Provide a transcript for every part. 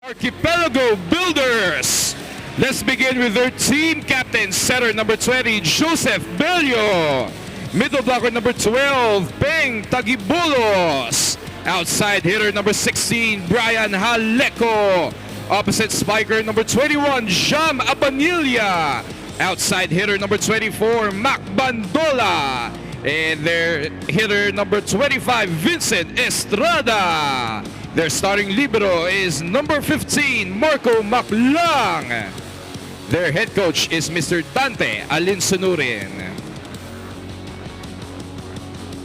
Archipelago Builders. Let's begin with their team captain, setter number 20, Joseph Bello. Middle blocker number 12, Peng Tagibulos. Outside hitter number 16, Brian Haleco. Opposite spiker number 21, Jam Abanilla. Outside hitter number 24, Mac Bandola. And their hitter number 25, Vincent Estrada. Their starting libero is number 15, Marco Maclang. Their head coach is Mr. Dante Alinsunurin.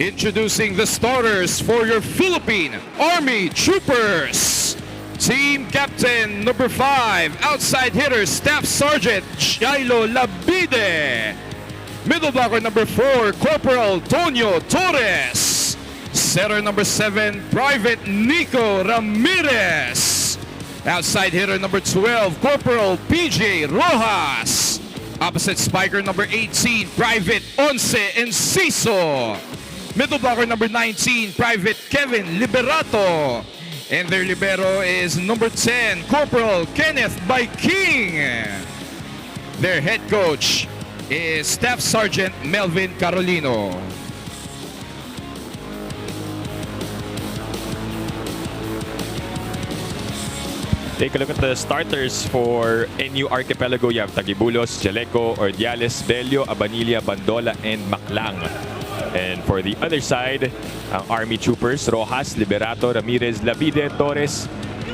Introducing the starters for your Philippine Army Troopers. Team captain number 5, outside hitter Staff Sergeant Jailo Labide. Middle blocker number 4, Corporal Tonio Torres. Setter number 7, Private Nico Ramirez. Outside hitter number 12, Corporal PJ Rojas. Opposite spiker number 18, Private Once Enciso. Middle blocker number 19, Private Kevin Liberato. And their libero is number 10, Corporal Kenneth Baiking. Their head coach is Staff Sergeant Melvin Carolino. Take a look at the starters for NU Archipelago. You have Tagibulos, Jaleco, Ordiales, Bello, Abanilla, Bandola, and Maclang. And for the other side, ang Army Troopers, Rojas, Liberato, Ramirez, Labide, Torres,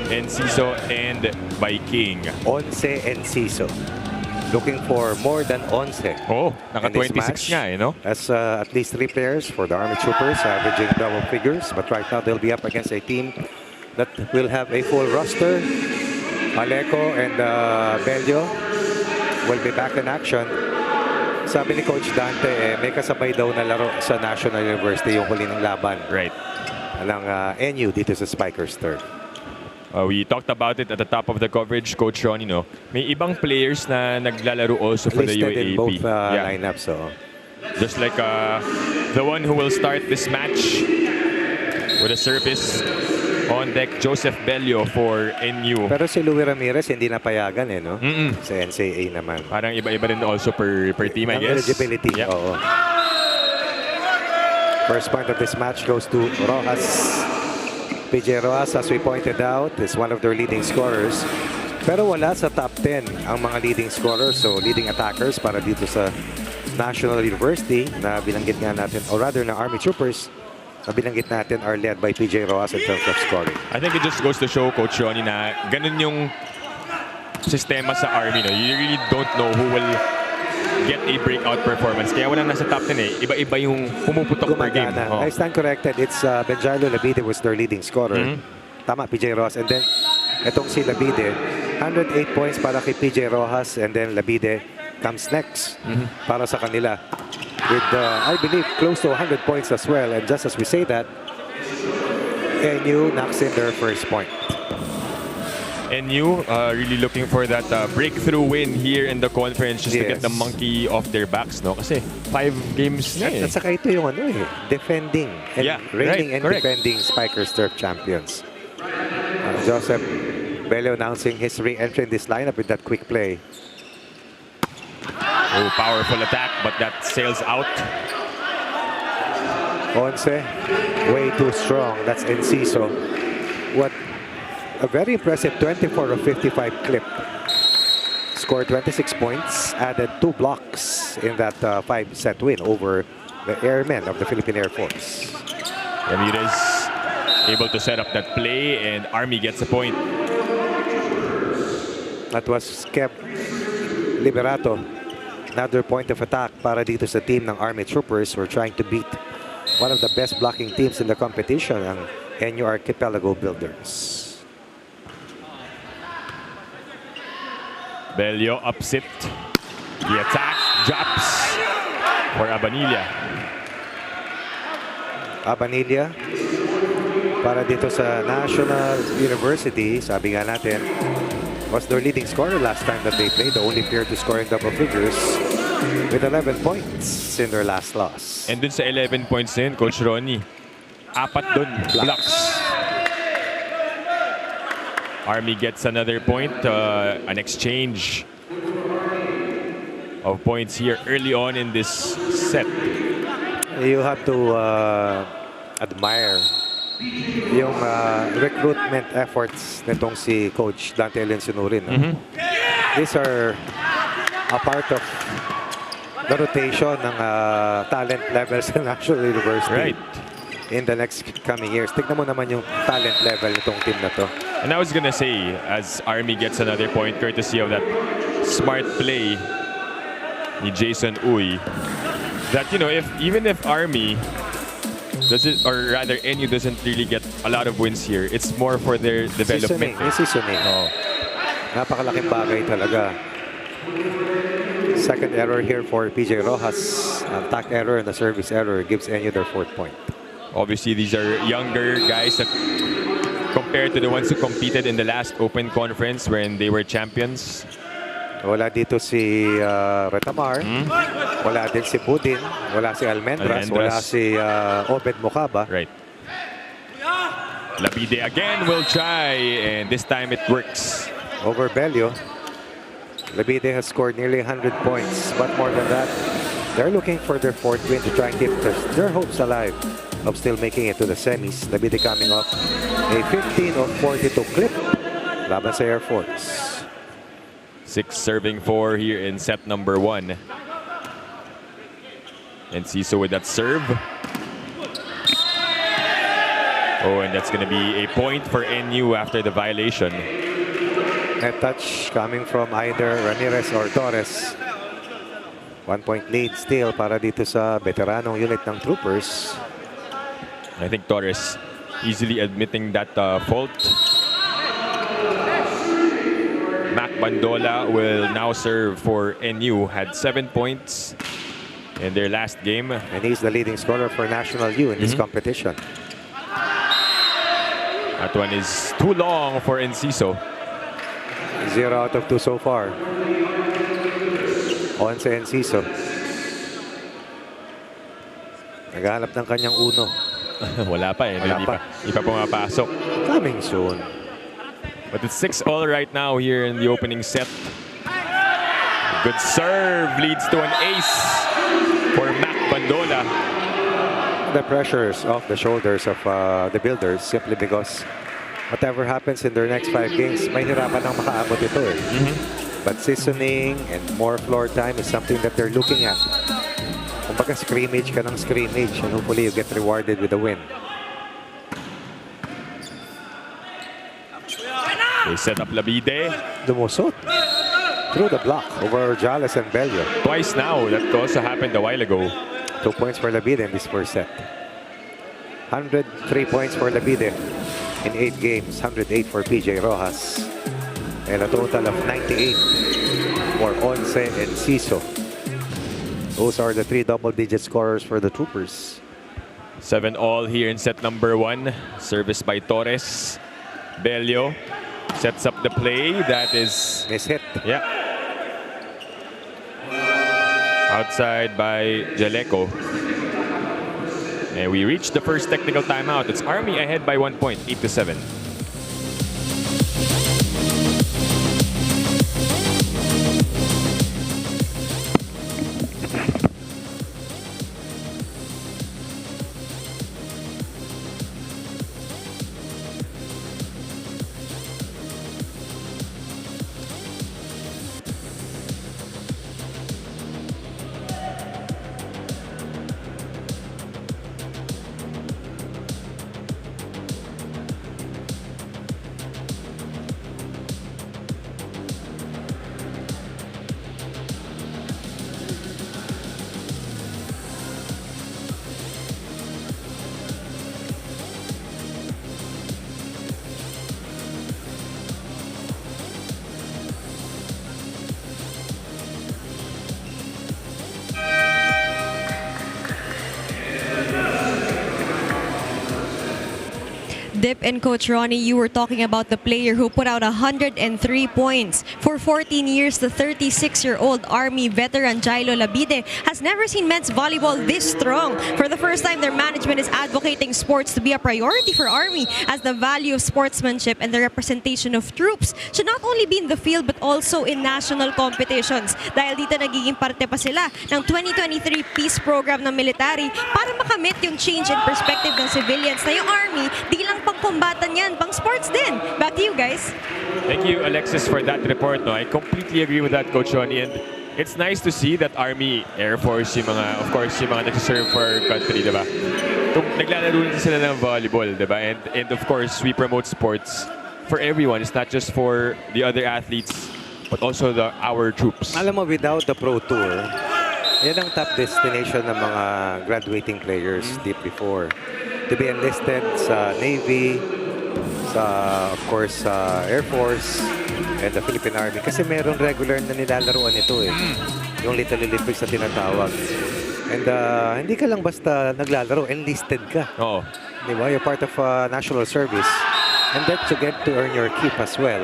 Enciso, and Baiking. Once Enciso. Looking for more than Once. Oh, naka-26 nga eh, no? That's at least 3 players for the Army Troopers, averaging double figures. But right now, they'll be up against a team that will have a full roster. Aleco and Bello will be back in action. Sabi ni Coach Dante, may kasabay daw na laro sa National University yung huli ng laban. Right. Alang NU dito sa Spikers third. We talked about it at the top of the coverage, Coach Ronnie, no? May ibang players na naglalaro also for the Listed UAAP. in both lineups. So. Just like the one who will start this match with a service on deck, Joseph Bello for NU. Pero si Louie Ramirez hindi napayagan eh, no? Sa NCAA naman. Parang iba-iba rin also per team, I guess. Eligibility, yeah. oo. First point of this match goes to Rojas. PJ Rojas, as we pointed out, is one of their leading scorers. Pero wala sa top 10 ang mga leading scorers, so leading attackers para dito sa National University na binanggit nga natin, or rather na Army Troopers, na binanggit natin are led by PJ Rojas in terms of scoring. I think it just goes to show, Coach Ronnie, na ganun yung sistema sa Army. No? You really don't know who will get a breakout performance. Kaya walang nasa top 10 eh. Iba-iba yung pumuputok per game. I stand corrected. It's Benjailo Labide was their leading scorer. Tama, PJ Rojas. And then, itong si Labide, 108 points para kay PJ Rojas. And then Labide comes next para sa kanila. With, I believe, close to 100 points as well. And just as we say that, NU knocks in their first point. NU really looking for that breakthrough win here in the conference just to get the monkey off their backs, no? Kasi 5 games na eh. At saka ito yung ano eh, defending and reigning and defending Spikers Turf champions. Joseph Bello announcing his re-entry in this lineup with that quick play. Oh, powerful attack, but that sails out. Once, way too strong. That's Enciso. What a very impressive 24 of 55 clip. Scored 26 points, added 2 blocks in that 5-set win over the Airmen of the Philippine Air Force. Ramirez able to set up that play, and Army gets a point. That was Kev Liberato. Another point of attack para dito sa team ng Army Troopers. We're trying to beat one of the best blocking teams in the competition, ang NU Archipelago Builders. Bello upset. The attack drops for Abanilla. Abanilla para dito sa National University, sabi nga natin, was their leading scorer last time that they played, the only player to score in double figures with 11 points in their last loss. And dun sa 11 points din, Coach Ronnie, 4 dun, blocks. Army gets another point, an exchange of points here early on in this set. You have to admire yung recruitment efforts nitong si Coach Dante Lensunurin. These are a part of the rotation ng talent levels ng National University Right. in the next coming years. Tignan mo naman yung talent level nitong team na to. And I was gonna say, as Army gets another point, courtesy of that smart play ni Jason Uy, that, you know, even if Army doesn't, or rather NU doesn't really get a lot of wins here, it's more for their development. Seasoning. Oh. Napakalaking bagay talaga. Second error here for PJ Rojas. Attack error and the service error gives NU their 4th point. Obviously, these are younger guys that, compared to the ones who competed in the last Open Conference when they were champions. Wala dito si Retamar. Wala din si Budin. Wala si Almendras. Wala si Obed Mocaba. Right. Labide again will try, and this time it works. Over Bello. Labide has scored nearly 100 points. But more than that, they're looking for their 4th win to try and keep their hopes alive of still making it to the semis. Labide coming off a 15 of 42 clip laban sa Air Force. 6 serving 4 here in set number 1. And Ciso with that serve. Oh, and that's going to be a point for NU after the violation. Net touch coming from either Ramirez or Torres. 1 point lead still para dito sa veteranong unit ng Troopers. I think Torres easily admitting that fault. Mac Bandola will now serve for NU. Had 7 points in their last game. And he's the leading scorer for National U in this competition. That one is too long for Enciso. 0 out of 2 so far. On sa Enciso. Naghahanap ng kanyang uno. Wala pa eh. Wala pa. Hindi pa pumapasok. Coming soon. But it's 6-all right now here in the opening set. Good serve leads to an ace for Mac Bandola. The pressures off the shoulders of the Builders simply because whatever happens in their next 5 games, may hirapan nang makaabot ito eh. But seasoning and more floor time is something that they're looking at. Kumbaga scrimmage ka ng scrimmage and hopefully you get rewarded with a win. They set up Labide. Dumusot through the block over Jales and Bello. Twice now. That also happened a while ago. 2 points for Labide in this first set. 103 points for Labide in 8 games. 108 for PJ Rojas. And a total of 98 for Once and Ciso. Those are the 3 double-digit scorers for the Troopers. 7-all here in set number 1. Service by Torres. Bello sets up the play. That is... Miss-hit. Yeah. Outside by Jaleco. And we reached the first technical timeout. It's Army ahead by 1 point, 8-7. Dip and Coach Ronnie, you were talking about the player who put out 103 points. For 14 years, the 36-year-old Army veteran Jailo Labide has never seen men's volleyball this strong. For the first time, their management is advocating sports to be a priority for Army, as the value of sportsmanship and the representation of troops should not only be in the field but also in national competitions. Dahil dito nagiging parte pa sila ng 2023 Peace Program ng military para makamit yung change in perspective ng civilians na yung Army, di lang pang kumbatan yan, pang sports din. Back to you guys. Thank you, Alexis, for that report. No, I completely agree with that, Coach Ronnie. And it's nice to see that Army, Air Force, yung mga, of course, yung mga nagsiserve for our country, diba? Naglalaro rin sila ng volleyball, diba? And of course, we promote sports for everyone. It's not just for the other athletes, but also our troops. Alam mo, without the Pro Tour, yan ang top destination ng mga graduating players deep before. To be enlisted sa Navy, of course, sa Air Force, and the Philippine Army. Kasi meron regular na nilalaroan ito eh. Yung Little Olympics na tinatawag. And hindi ka lang basta naglalaro, enlisted ka. Oo. Di ba? You're part of national service. And that you get to earn your keep as well.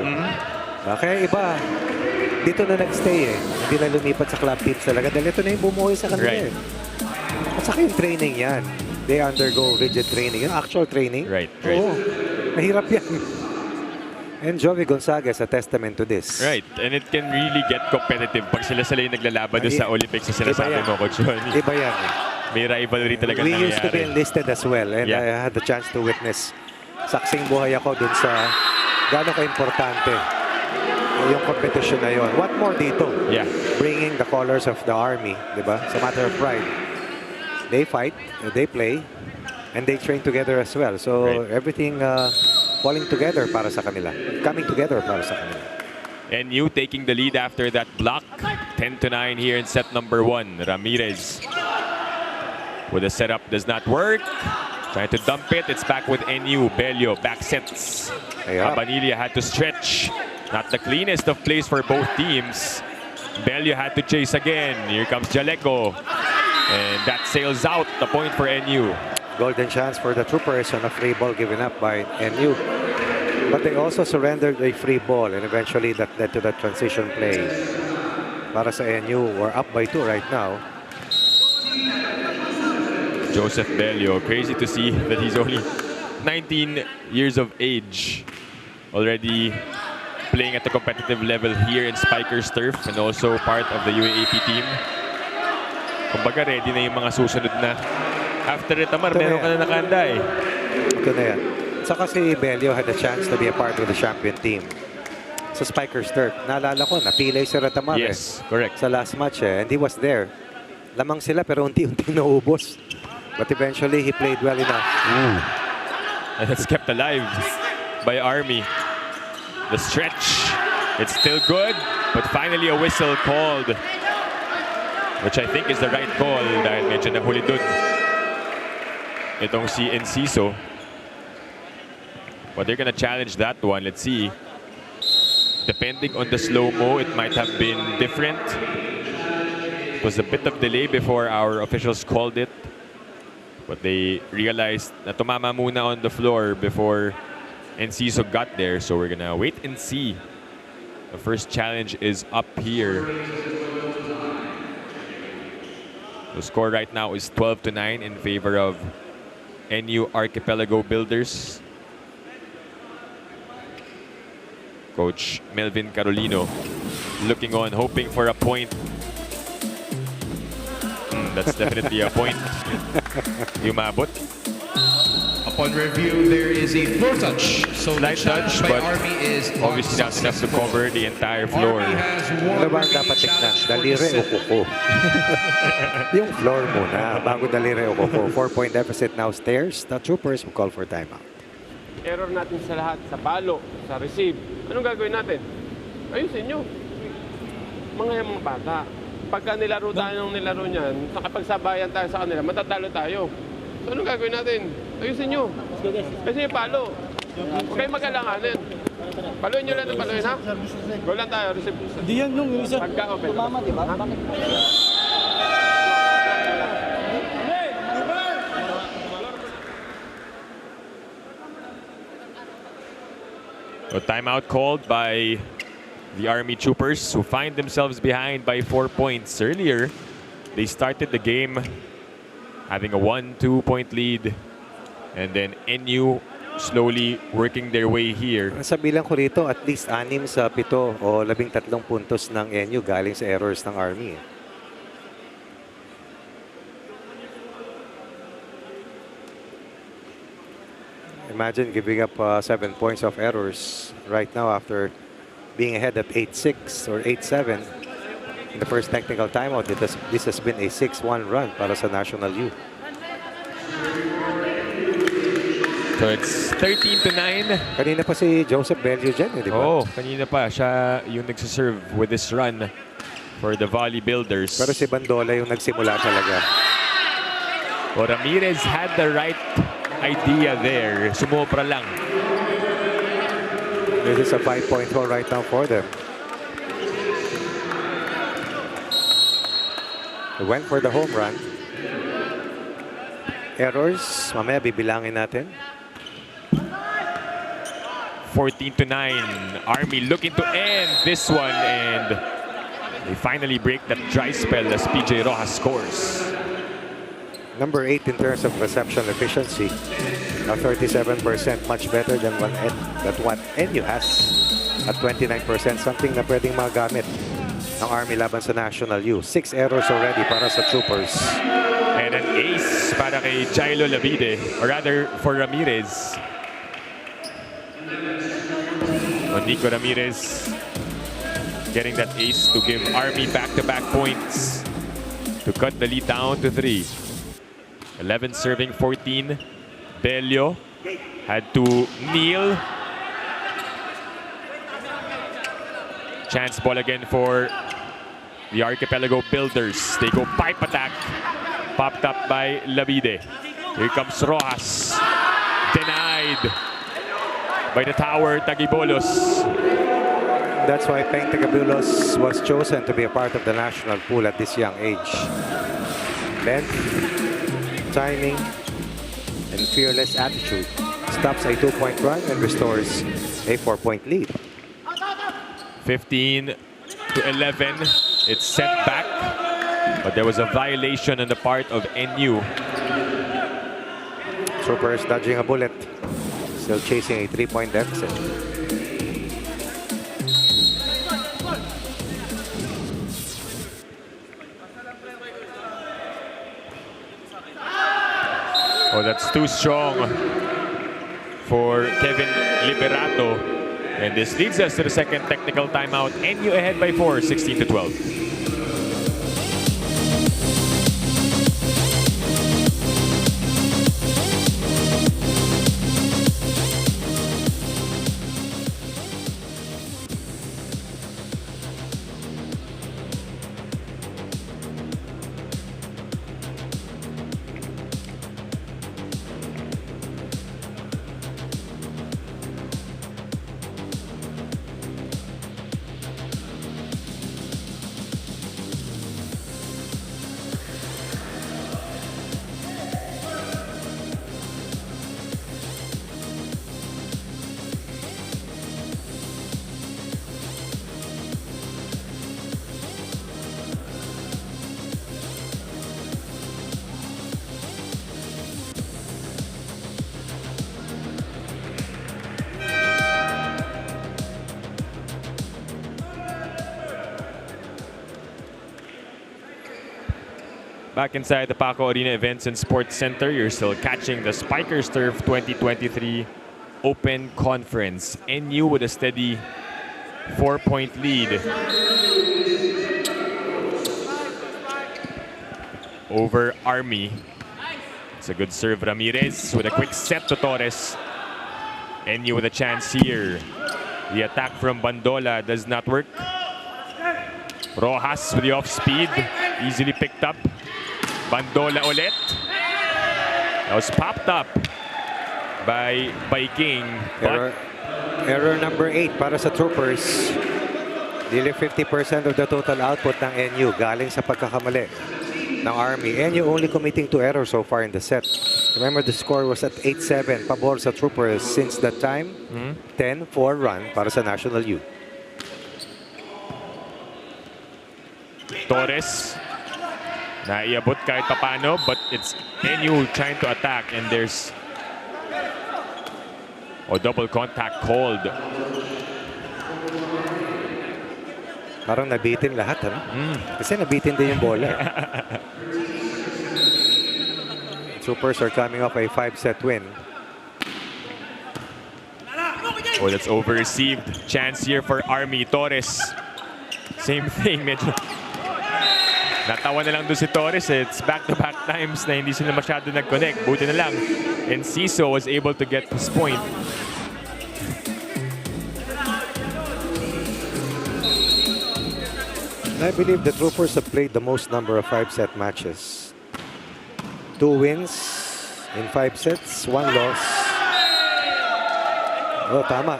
Kaya iba, dito na nagstay eh. Hindi na lumipat sa club teams talaga. Dahil ito na yung bumuhay sa kanila Right. eh. At saka yung training yan. They undergo rigid training. Yung actual training. Right. Oo. Mahirap yan. And Joey Gonzaga is a testament to this. Right. And it can really get competitive pag sila yung naglalaban doon sa Olympics na sinasabi Iba yan. mo, Coach Ronnie. Iba yan eh. May rivalry talaga We nangyayari. used to be enlisted as well. And Yeah. I had the chance to witness. Saksing buhay ako dun sa gano'ng ka-importante yung competition na yon. What more dito? Yeah. Bringing the colors of the Army, di ba? It's a matter of pride. They fight, they play, and they train together as well. So Right. everything falling together para sa kanila. Coming together para sa kanila. And you taking the lead after that block. 10-9 here in set number 1. Ramirez with a setup does not work. Trying to dump it. It's back with NU. Bello back sets. Yeah. Abanilla had to stretch. Not the cleanest of plays for both teams. Bello had to chase again. Here comes Jaleco. And that sails out the point for NU. Golden chance for the Troopers on a free ball given up by NU. But they also surrendered a free ball, and eventually that led to the transition play. Para sa NU, we're up by 2 right now. Joseph Bello, crazy to see that he's only 19 years of age. Already playing at the competitive level here in Spikers Turf and also part of the UAAP team. Kumbaga ready na yung mga susunod na. After Itamar, Ito na meron ka yan. na nakahanda eh. Ito na yan. Saka si Bello had a chance to be a part of the champion team. Sa Spikers Turf, naalala ko, napilay si Ratamar Yes, correct. sa last match eh. And he was there. Lamang sila pero unti-unti naubos. But eventually, he played well enough. And it's kept alive by Army. The stretch, it's still good, but finally a whistle called, which I think is the right call dahil medyo nahuli dun itong si Enciso. But they're gonna challenge that one. Let's see. Depending on the slow-mo, it might have been different. It was a bit of delay before our officials called it. But they realized na tumama muna on the floor before Enciso got there. So we're gonna wait and see. The first challenge is up here. The score right now is 12-9 in favor of NU Archipelago Builders. Coach Melvin Carolino looking on, hoping for a point. That's definitely a point. Umabot. Upon review, there is a floor touch. So Light the challenge touch, by but Army is obviously not enough to cover the entire floor. Army has Ano one ba ang remaining dapat tignan? challenge for Daliri the o set. kuko? Yung floor muna, bago daliri o kuko. 4-point deficit now stairs. The Troopers will call for timeout. Error natin sa lahat, sa palo, sa receive. Anong gagawin natin? Ayusin nyo. Mga bata. Pagka nilaro tayo ng nilaro niyan, nakapagsabayan tayo sa kanila, matatalo tayo. So anong gagawin natin? Ayusin nyo. Kasi yung palo. Huwag kayong mag-alanganin. Paluin nyo lang ng paluin, ha? Go lang tayo, receive. Hindi yan yung isa. Pagka open. Tumama, di ba? So timeout called by the Army Troopers, who find themselves behind by 4 points. Earlier, they started the game having a 1-2 point lead, and then NU slowly working their way here. Sa bilang ko rito, at least 6 sa 7 o 13 puntos ng NU galing sa errors ng Army. Imagine giving up 7 points of errors right now after being ahead at 8-6 or 8-7 in the first technical timeout. This has been a 6-1 run para sa National U. So it's 13-9. Kanina pa si Joseph Bello dyan, di ba? Oh, kanina pa siya yung nagsiserve with this run for the Volley Builders. Pero si Bandola yung nagsimula talaga. Well, Ramirez had the right idea there. Sumobra lang. This is a 5-point haul right now for them. They went for the home run. Errors, mamaya bibilangin natin. 14-9. Army looking to end this one, and they finally break that dry spell as PJ Rojas scores. Number 8 in terms of reception efficiency. 37%, much better than what NU has at 29%. Something na pwedeng magamit ng Army laban sa National U. 6 errors already para sa Troopers. And an ace para kay Jailo Labide, or rather for Ramirez. Nico Ramirez getting that ace to give Army back-to-back points to cut the lead down to 3. 11 serving 14. Bello had to kneel. Chance ball again for the Archipelago Builders. They go pipe attack. Popped up by Labide. Here comes Rojas. Denied by the tower, Tagibolos. That's why Peng Tagabulos was chosen to be a part of the national pool at this young age. Length, timing, and fearless attitude stops a 2-point run and restores a 4-point lead. 15-11. It's sent back, but there was a violation on the part of NU. Troopers dodging a bullet. Still chasing a 3-point deficit. Oh, that's too strong for Kevin Liberato. And this leads us to the second technical timeout. NU ahead by 4, 16-12. Back inside the Paco Arena Events and Sports Center, you're still catching the Spikers Turf 2023 Open Conference. NU with a steady 4-point lead over Army. It's a good serve, Ramirez with a quick set to Torres. NU with a chance here. The attack from Bandola does not work. Rojas with the off-speed, easily picked up. Bandola ulit. That was popped up by King. Error number 8 para sa Troopers. Nearly 50% of the total output ng NU galing sa pagkakamali ng Army. NU only committing 2 errors so far in the set. Remember, the score was at 8-7 pabor sa Troopers. Since that time, 10-4 run para sa National U. Torres naiabot kahit papano, but it's NU trying to attack, and there's double contact called. Parang nabitin lahat, ano? Kasi nabitin din yung bola. Troopers are coming off a 5-set win. Oh, that's over-received. Chance here for Army. Torres. Same thing. Medyo natawa na lang doon si Torres. It's back-to-back times na hindi sila masyado nag-connect. Buti na lang. And Ciso was able to get his point. I believe the Troopers have played the most number of 5-set matches. 2 wins in 5 sets, 1 loss. Oh, tama.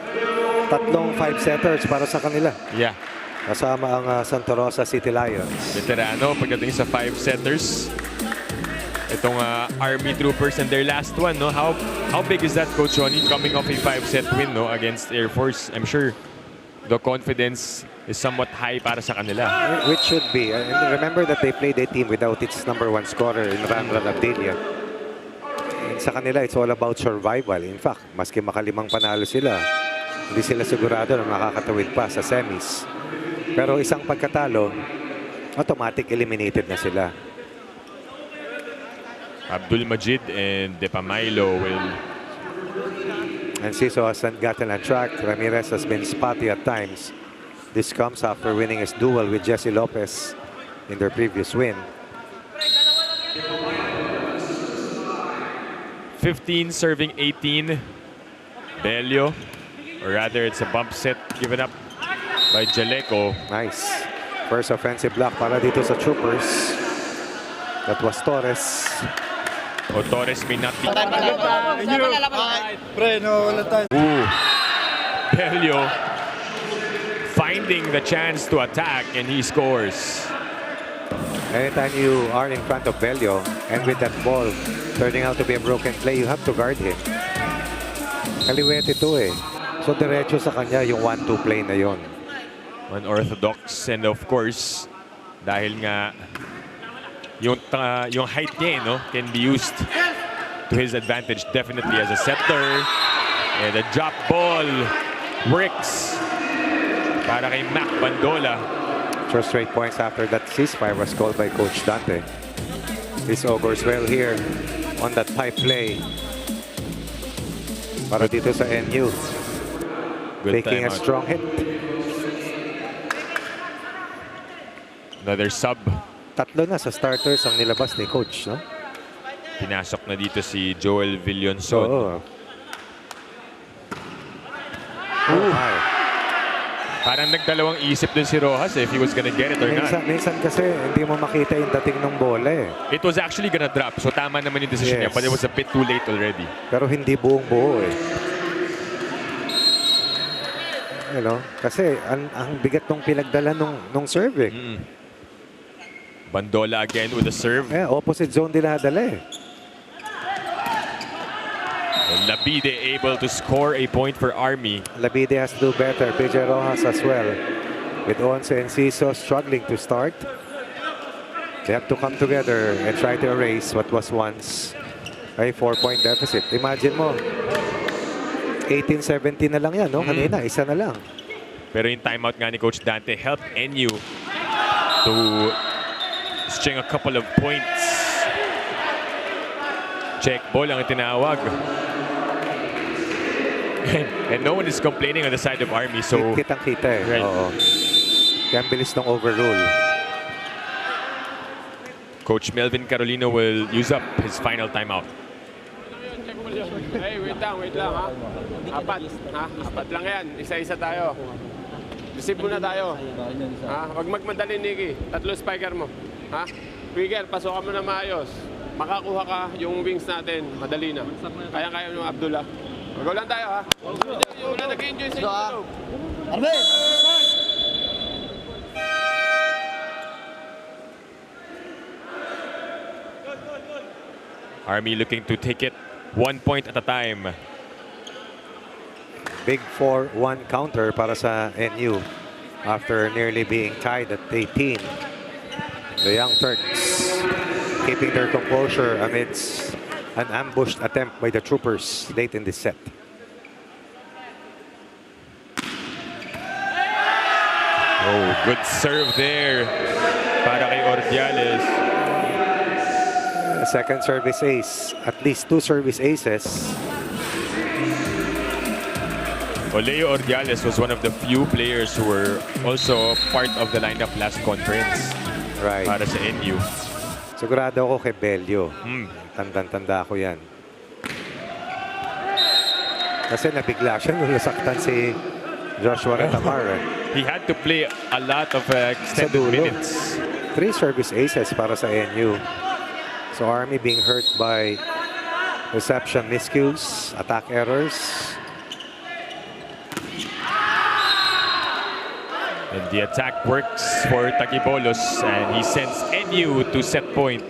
3 5-setters para sa kanila. Yeah. Kasama ang Santa Rosa City Lions. Veterano pagdating sa 5-setters. Itong Army Troopers and their last one, no? How big is that, Coach Ronnie, coming off a 5-set win, no, against Air Force? I'm sure the confidence is somewhat high para sa kanila. Which should be. And remember that they played a team without its #1 scorer in Ranran Abdelia. And sa kanila, it's all about survival. In fact, maski makalimang panalo sila, hindi sila sigurado na makakatawid pa sa semis. Pero isang pagkatalo, automatic eliminated na sila. Abdul Majid and Depamailo will... And Ciso hasn't gotten on track. Ramirez has been spotty at times. This comes after winning his duel with Jesse Lopez in their previous win. 15 serving 18. Belio, or rather it's a bump set given up by Jaleco. Nice. First offensive block para dito sa Troopers. That was Torres. Torres may not be... Ooh. Belio finding the chance to attack, and he scores. Anytime you are in front of Belio and with that ball turning out to be a broken play, you have to guard him. Kaliwete ito eh. So diretso sa kanya yung 1-2 play na yon. Unorthodox, and of course, dahil nga yung height niya, no, can be used to his advantage definitely as a setter. And a drop ball works para kay Mac Bandola. 2 straight points after that ceasefire was called by Coach Dante. This augurs well here on that pipe play para dito sa NU. Good Taking a timeout. strong hit. Another sub. 3 na sa starters ang nilabas ni Coach, no? Pinasok na dito si Joel Villonson. Oo. Oh my. Parang nagdalawang isip dun si Rojas if he was gonna get it or not. Minsan kasi hindi mo makita yung dating ng bola eh. It was actually gonna drop, so tama naman yung decision niya, Yes. but it was a bit too late already. Pero hindi buong buo eh. You know, kasi ang bigat nung pinagdala nung serve eh. Bandola again with a serve. Eh, opposite zone din nadala eh. And Labide able to score a point for Army. Labide has to do better. PJ Rojas as well. With Once and Ciso struggling to start. They have to come together and try to erase what was once a 4-point deficit. Imagine mo, 18-17 na lang yan, no? Kanina, isa na lang. Pero yung timeout nga ni Coach Dante helped NU to string a couple of points. Check ball ang tinawag. And no one is complaining on the side of Army, so... Kitang-kita eh. Right. Oo. Kaya ang bilis ng overrule. Coach Melvin Carolino will use up his final timeout. Hey, wait lang ha. Apat lang yan. Isa-isa tayo. Receive muna tayo. Ha? Huwag magmadali, Nicky. 3 spiker mo. Ha? Trigger, pasukan mo na maayos. Makakuha ka yung wings natin. Madali na. Kaya-kaya mo, Abdullah. Mag-go lang tayo, ha? Wala nag-enjoy sa inyo. Army looking to take it 1 point at a time. Big 4-1 counter para sa NU after nearly being tied at 18. The Young Turks keeping their composure amidst an ambushed attempt by the Troopers late in this set. Oh, good serve there para kay Ordiales. A second service ace, at least 2 service aces. Oleo Ordiales was one of the few players who were also part of the lineup last conference Right. para sa NU. Sigurado ako kay Bello. Hmm. Tandang-tanda ko yan. Kasi nabigla siya nung nasaktan si Joshua Retamar. He had to play a lot of extended dulo. minutes. 3 service aces para sa NU. So Army being hurt by reception miscues, attack errors. And the attack works for Tagibolos, and he sends NU to set point.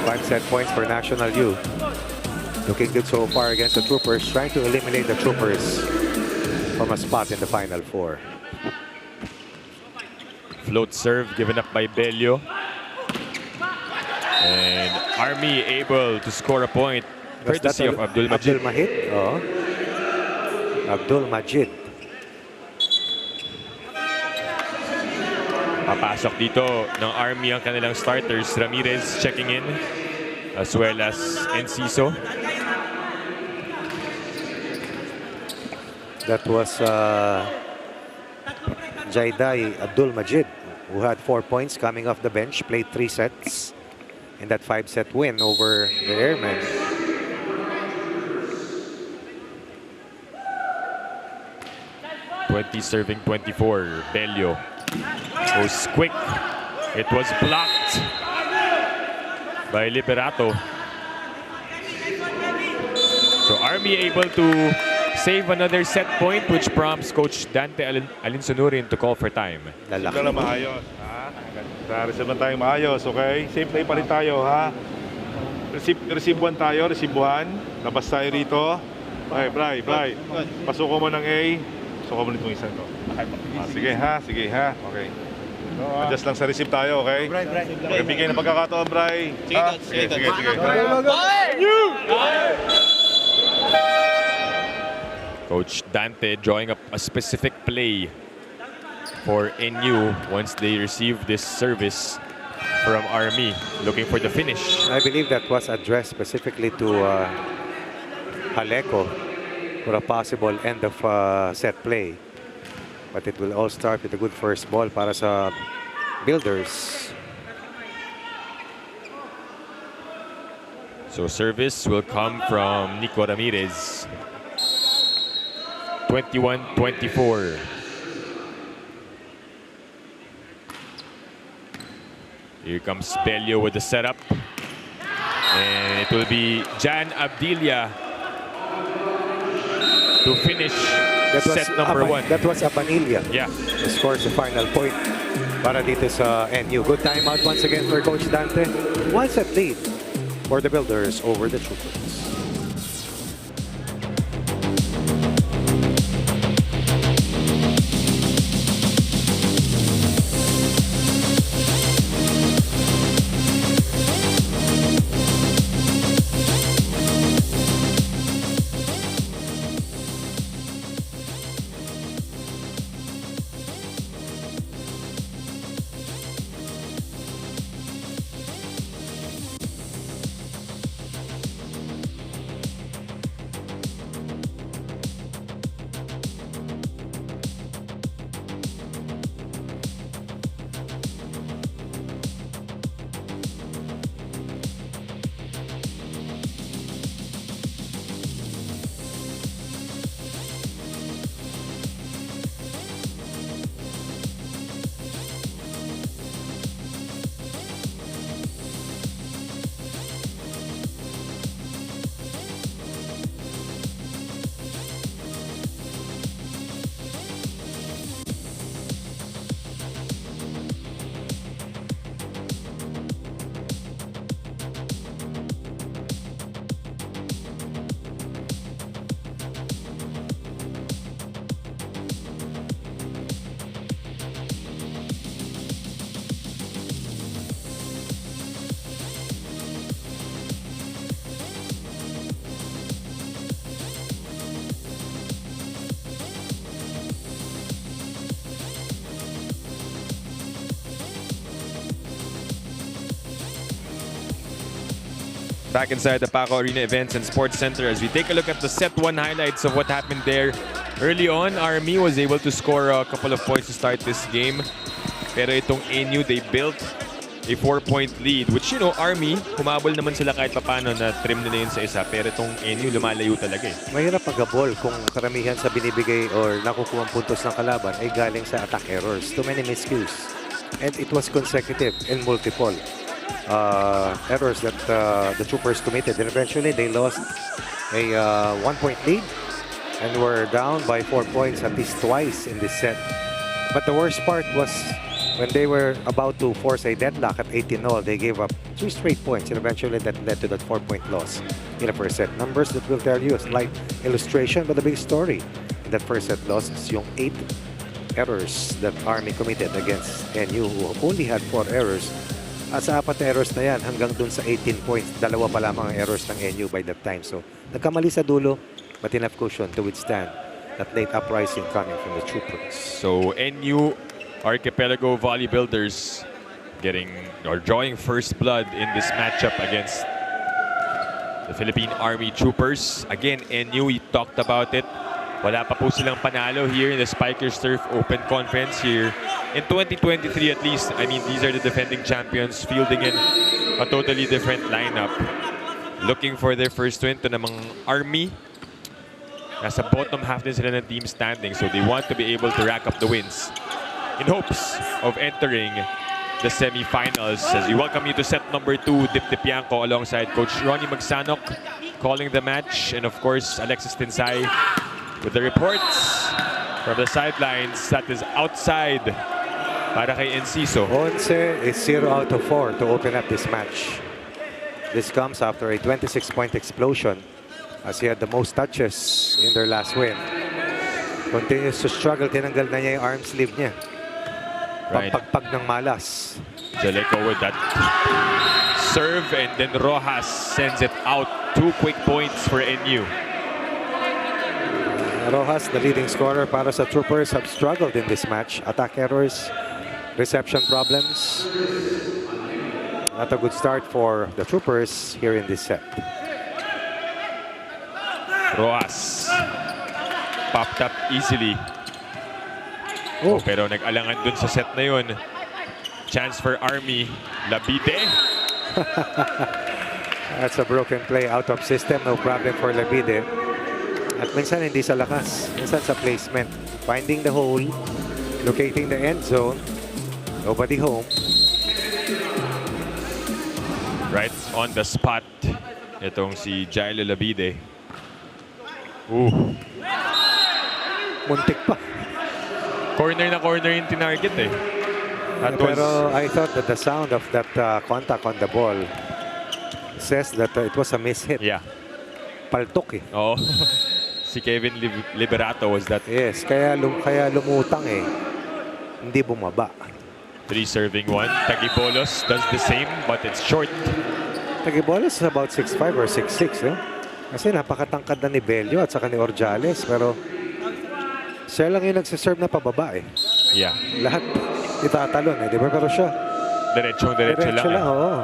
5 set points for National U. Looking good so far against the Troopers, trying to eliminate the Troopers from a spot in the Final Four. Float serve given up by Bello. And Army able to score a point. Was that Courtesy of Abdul Majid. Abdul Mahid? Oh. Abdul Majid. Papasok dito ng Army ang kanilang starters. Ramirez checking in, as well as Enciso. That was Jaidai Abdul Majid, who had 4 points coming off the bench, played 3 sets in that 5-set win over the Airmen. Serving 24. Bello goes quick. It was blocked by Liberato. So Army able to save another set point, which prompts Coach Dante Alinsunurin to call for time. Lalaki. Ito lang maayos, ha? Receive lang tayo maayos, okay? Same play pa rin tayo, ha? Receive 1 tayo, receive 1. Labas tayo rito. Okay, Bri. Pasuko mo ng A. Pasuko mo nitong isang to. Sige, ha? Okay. Adjust lang sa receive tayo, okay? Okay, bigay ng pagkakataon, Bri. Sige. Coach Dante drawing up a specific play for NU once they receive this service from Army, looking for the finish. I believe that was addressed specifically to Haleko for a possible end of set play. But it will all start with a good first ball para sa Builders. So service will come from Nico Ramirez. 21-24. Here comes Bello with the setup. And it will be Jan Abdilia to finish set number 1. That was Abanilla. Yeah. Who scores the final point para dito sa NU. Good timeout once again for Coach Dante. 1 set lead for the Builders over the Troopers. back inside the Paco Arena Events and Sports Center as we take a look at the set 1 highlights of what happened there. Early on, Army was able to score a couple of points to start this game. Pero itong NU, they built a 4-point lead, which, you know, Army, humabol naman sila kahit papano na trim nila yun sa isa. Pero itong NU, lumalayo talaga eh. Mahirap mag-ball kung karamihan sa binibigay or nakukuha puntos ng kalaban ay galing sa attack errors. Too many miscues. And it was consecutive and multiple errors that the Troopers committed. And eventually, they lost a 1-point lead and were down by 4 points at least twice in this set. But the worst part was when they were about to force a deadlock at 18-0, they gave up 2 straight points, and eventually that led to that 4-point loss in the first set. Numbers that will tell you a slight illustration, but the big story in that first set loss is yung 8 errors that Army committed against NU, who only had 4 errors. At sa 4 errors na yan, hanggang dun sa 18 points, 2 pa lamang ang errors ng NU by that time. So, nagkamali sa dulo, but enough cushion to withstand that late uprising coming from the Troopers. So NU Archipelago Volley Builders drawing first blood in this matchup against the Philippine Army Troopers. Again, NU, we talked about it. Wala pa po silang panalo here in the Spikers Turf Open Conference here in 2023 at least. I mean, these are the defending champions fielding in a totally different lineup. Looking for their first win to namang Army. Nasa bottom half din sila ng team standing, so they want to be able to rack up the wins in hopes of entering the semi-finals. As we welcome you to set number 2, Dip Dipianco alongside Coach Ronnie Magsanok calling the match, and of course Alexis Tinsay with the reports from the sidelines. That is outside para kay Enciso. Once is 0 out of 4 to open up this match. This comes after a 26-point explosion as he had the most touches in their last win. Continues to struggle. Tinanggal na niya yung arm sleeve niya. Right. Pampagpag ng malas. Jaleco with that serve, and then Rojas sends it out. 2 quick points for NU. Rojas, the leading scorer para sa Troopers, have struggled in this match. Attack errors, reception problems. Not a good start for the Troopers here in this set. Rojas popped up easily. Oh, pero nag-alangan dun sa set na yun. Chance for Army. Labide. That's a broken play out of system. No problem for Labide. At minsan hindi sa lakas. Minsan sa placement. Finding the hole. Locating the end zone. Nobody home. Right on the spot. Itong si Jailo Labide. Ooh. Muntik pa. Corner na corner yung tinarget eh. Pero I thought that the sound of that contact on the ball says that it was a mishit. Yeah. Paltok eh. Oh. Si Kevin Liberato was that. Yes, kaya lumutang eh. Hindi bumaba. 3 serving 1. Tagibolos does the same, but it's short. Tagibolos is about 6'5 or 6'6. Eh? Kasi napakatangkad na ni Bello at saka ni Orjales. Pero siya lang yung nagsiserve na pababa eh. Yeah. Lahat itatalon eh. Di ba? Pero siya, Diretso lang. lang oo.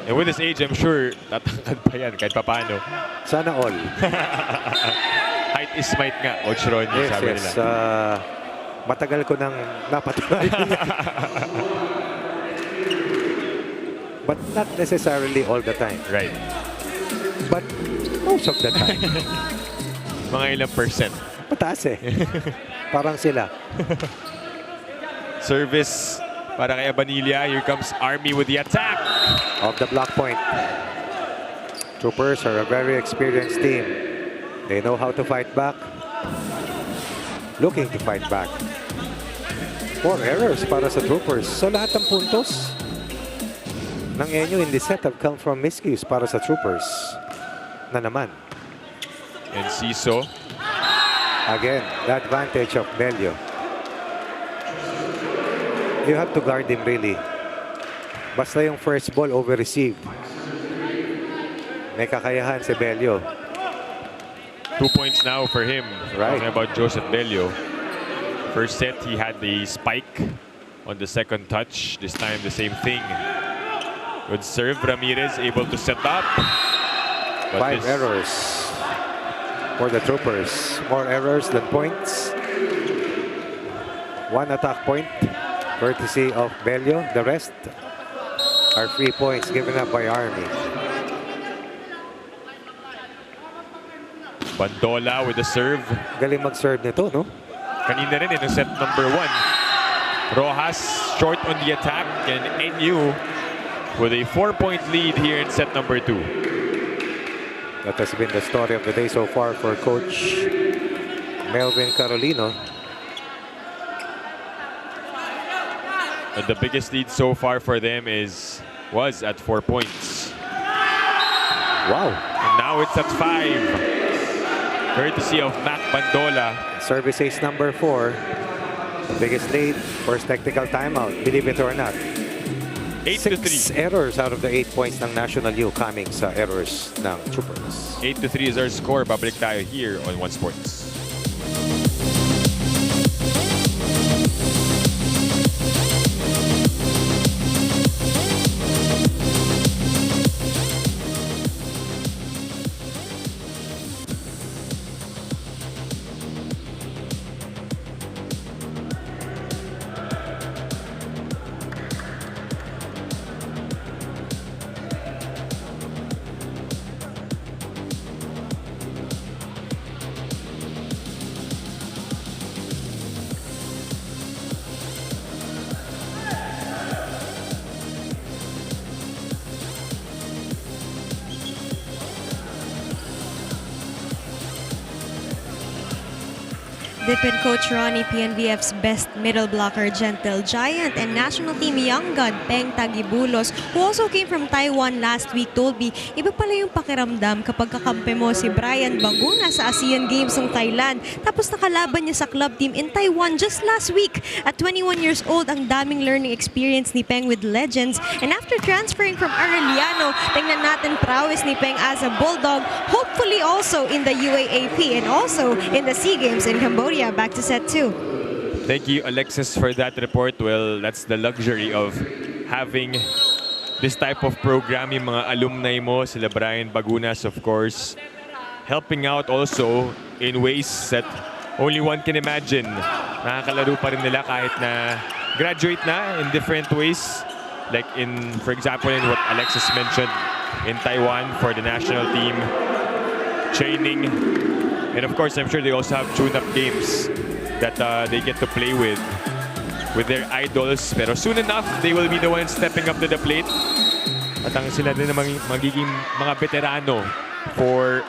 And with his age, I'm sure tatangkad pa yan kahit papano. Sana all. Height is might nga, Coach Ronnie, Yes, sabi yes. nila. Matagal ko nang napatunay. But not necessarily all the time. Right. But most of the time. Mga ilang percent. Mataas eh. Parang sila. Service para kay Abanilla. Here comes Army with the attack. Off the block point. Troopers are a very experienced team. They know how to fight back. Looking to fight back. 4 errors para sa Troopers. So lahat ng puntos ng NU in this set have come from miscues para sa Troopers. Na naman. And Ciso. Again, the advantage of Bello. You have to guard him really. Basta yung first ball over-received. May kakayahan si Bello. 2 points now for him. Right. Talking about Joseph Bello. First set, he had the spike on the second touch. This time, the same thing. Good serve. Ramirez able to set up. But 5 this- errors for the Troopers. More errors than points. 1 attack point, courtesy of Bello. The rest are free points given up by Army. Bandola with the serve. Galing mag-serve nito, no? Kanina rin in set number 1. Rojas short on the attack and NU with a 4-point lead here in set number 2. That has been the story of the day so far for Coach Melvin Carolino. And the biggest lead so far for them was at 4 points. Wow. And now it's at 5. Courtesy of Mac Bandola. Service ace number 4. The biggest lead, first technical timeout. Believe it or not. 8-3. 6 errors out of the 8 points ng National U coming sa errors ng Troopers. 8-3 is our score. Babalik tayo here on One Sports. Dipin coach Ronnie, PNVF's best middle blocker, Gentle Giant, and national team young gun, Peng Tagibulos, who also came from Taiwan last week, told me, iba pala yung pakiramdam kapag kakampi mo si Brian Baguna sa ASEAN Games ng Thailand. Tapos nakalaban niya sa club team in Taiwan just last week. At 21 years old, ang daming learning experience ni Peng with legends. And after transferring from Arellano, tingnan natin prowess ni Peng as a Bulldog, hopefully also in the UAAP and also in the SEA Games in Cambodia. Back to set 2. Thank you, Alexis, for that report. Well, that's the luxury of having this type of program. Yung mga alumni mo, sila Brian Bagunas, of course, helping out also in ways that only one can imagine. Nakakalaro pa rin nila kahit na graduate na in different ways. Like in, for example, in what Alexis mentioned, in Taiwan for the national team, training. And of course, I'm sure they also have tune-up games that they get to play with their idols. Pero soon enough, they will be the ones stepping up to the plate. At ang sila din ang magiging mga veterano for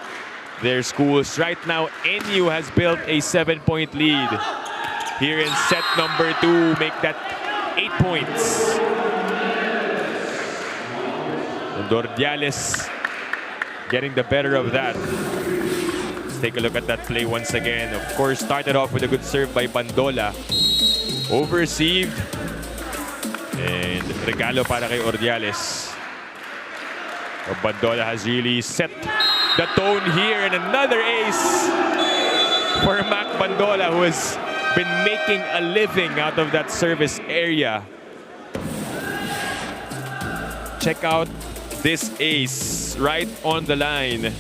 their schools. Right now, NU has built a 7-point lead here in set number 2. Make that 8 points. And Ordiales getting the better of that. Take a look at that play once again. Of course, started off with a good serve by Bandola. Overreceived. And regalo para kay Ordiales. Bandola has really set the tone here. And another ace for Mac Bandola, who has been making a living out of that service area. Check out this ace right on the line.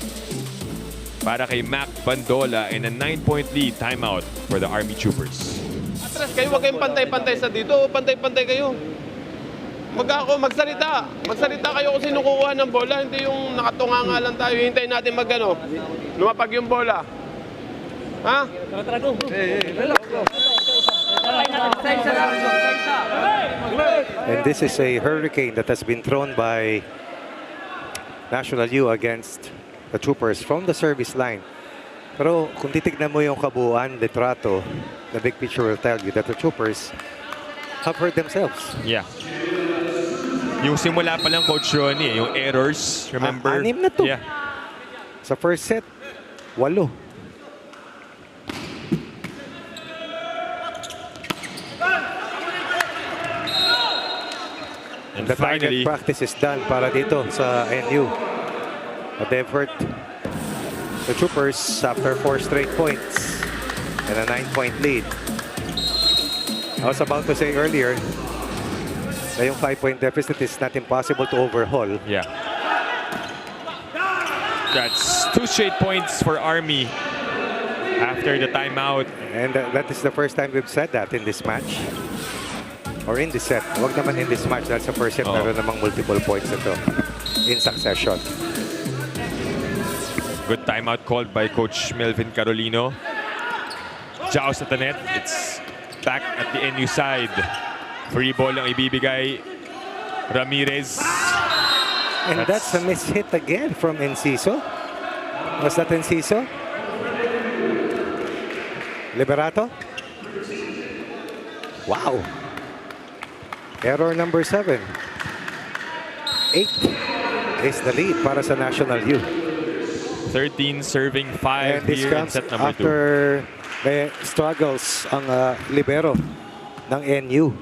Para kay Mac Bandola in a 9-point lead. Timeout for the Army Troopers. Atras kayo, huwag kayong pantay-pantay sa dito. Pantay-pantay kayo. Magsalita. Magsalita kayo kung sino kukuha ng bola. Hindi yung nakatunganga lang tayo. Hintayin natin lumapag yung bola. Ha? And this is a hurricane that has been thrown by National U against the Troopers from the service line. Pero kung titignan mo yung kabuuan, litrato, the big picture will tell you that the Troopers have hurt themselves. Yeah. Yung simula pa lang, Coach Ronnie, yung errors, remember? 6 na to. Yeah. Sa first set, 8. And The target finally, practice is done para dito sa NU. But they've hurt the Troopers after 4 straight points and a 9-point lead. I was about to say earlier, Na yung 5-point deficit is not impossible to overhaul. Yeah. That's 2 straight points for Army after the timeout. And that is the first time we've said that in this match. Or in this set. Huwag naman in this match. That's the first set. Oo. Meron namang multiple points ito in succession. Good timeout called by Coach Melvin Carolino. Jaws at the net. It's back at the NU side. Free ball ang ibibigay. Ramirez. And that's a mishit again from Enciso. Was that Enciso? Liberato? Wow. Error number 7. 8 is the lead para sa National U. 13 serving 5 And this here in comes set number 2. after the struggles ang libero ng NU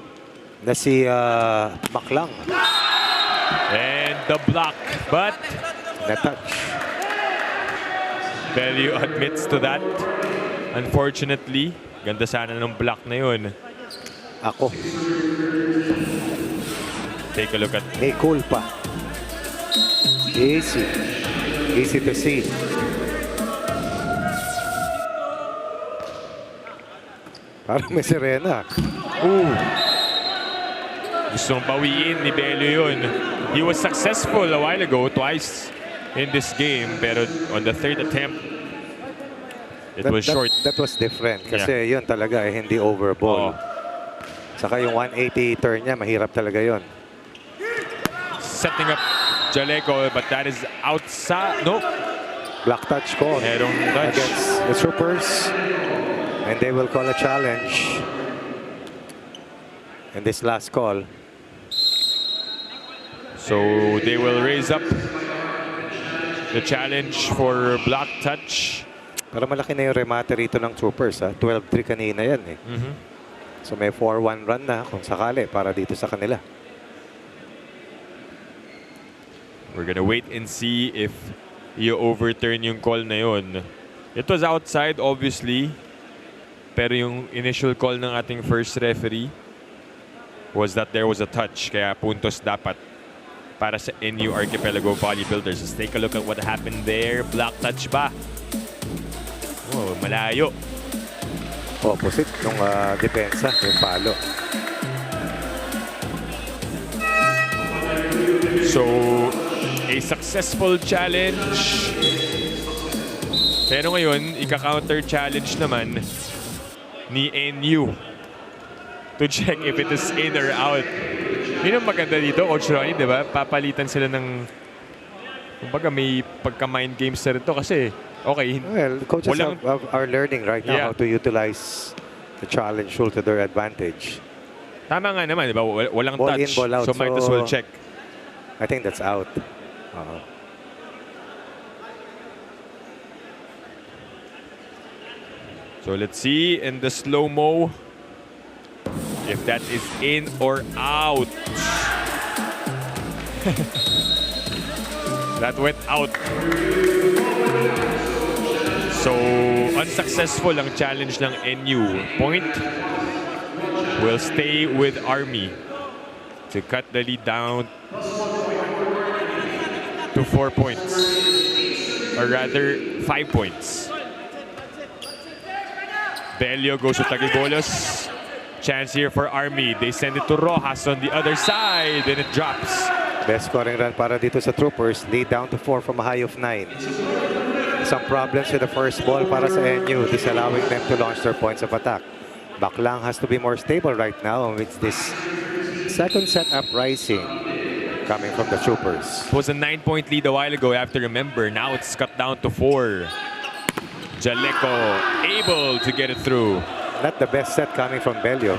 na si Maclang. And the block. But Na-touch. Bellew admits to that. Unfortunately, ganda sana ng block na yun. Ako. Take a look at May culpa. Easy. Easy to see. Parang may sirena. Ooh. Gusto mong bawiin ni Bellew yun. He was successful a while ago, twice in this game. Pero on the third attempt, it was short. That was different. Kasi yun talaga hindi over ball. Oo. Saka yung 180 turn niya, mahirap talaga yun. Setting up Jaleco, but that is outside. Nope. Black touch call Merong touch. against the Troopers. And they will call a challenge. In this last call. So they will raise up the challenge for block touch. Pero malaki na yung remate rito ng Troopers. 12-3 kanina yan eh. So may 4-1 run na kung sakali para dito sa kanila. We're gonna wait and see if you overturn yung call na yun. It was outside, obviously. Pero yung initial call ng ating first referee was that there was a touch. Kaya puntos dapat para sa NU Archipelago Bodybuilders. Let's take a look at what happened there. Block touch ba? Oh, malayo. Opposite ng depensa, yung palo. So, a successful challenge. Pero ngayon, ika-counter challenge naman ni NU to check if it is in or out. Yun ang maganda dito, Coach Ronnie, di ba? Papalitan sila ng... Kumbaga may pagka-mind games na rin to kasi, okay, Well, coaches are learning right now Yeah. how to utilize the challenge rule to their advantage. tama nga naman, di ba? Walang Ball touch. in, ball out. So, might as well So, check. I think that's out. So, let's see in the slow-mo if that is in or out. That went out. So, unsuccessful ang challenge ng NU. Point will stay with Army to cut the lead down to 4 points. Or rather, 5 points. Bellew goes to Tagibolos. Chance here for Army. They send it to Rojas on the other side and it drops. Best scoring run para dito sa Troopers. Lead down to 4 from a high of 9. Some problems with the first ball para sa NU, disallowing them to launch their points of attack. Baklang has to be more stable right now with this second set uprising coming from the Troopers. It was a 9-point lead a while ago. You have to remember. Now it's cut down to 4. Jaleco able to get it through. Not the best set coming from Bellew.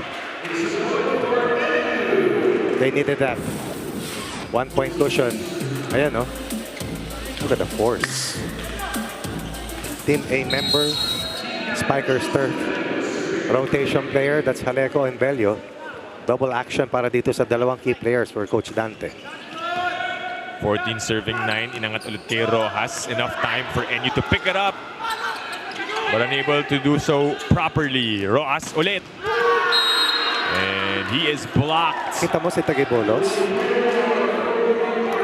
They needed that. 1-point cushion. Ayan, no? Look at the force. Team A member, Spiker's turf. Rotation player, that's Jaleco and Bellew. Double action para dito sa dalawang key players for Coach Dante. 14 serving 9. Inangat ulit kay Rojas. Enough time for NU to pick it up. But unable to do so properly. Rojas ulit. And And he is blocked. Kita mo si Tagibulos?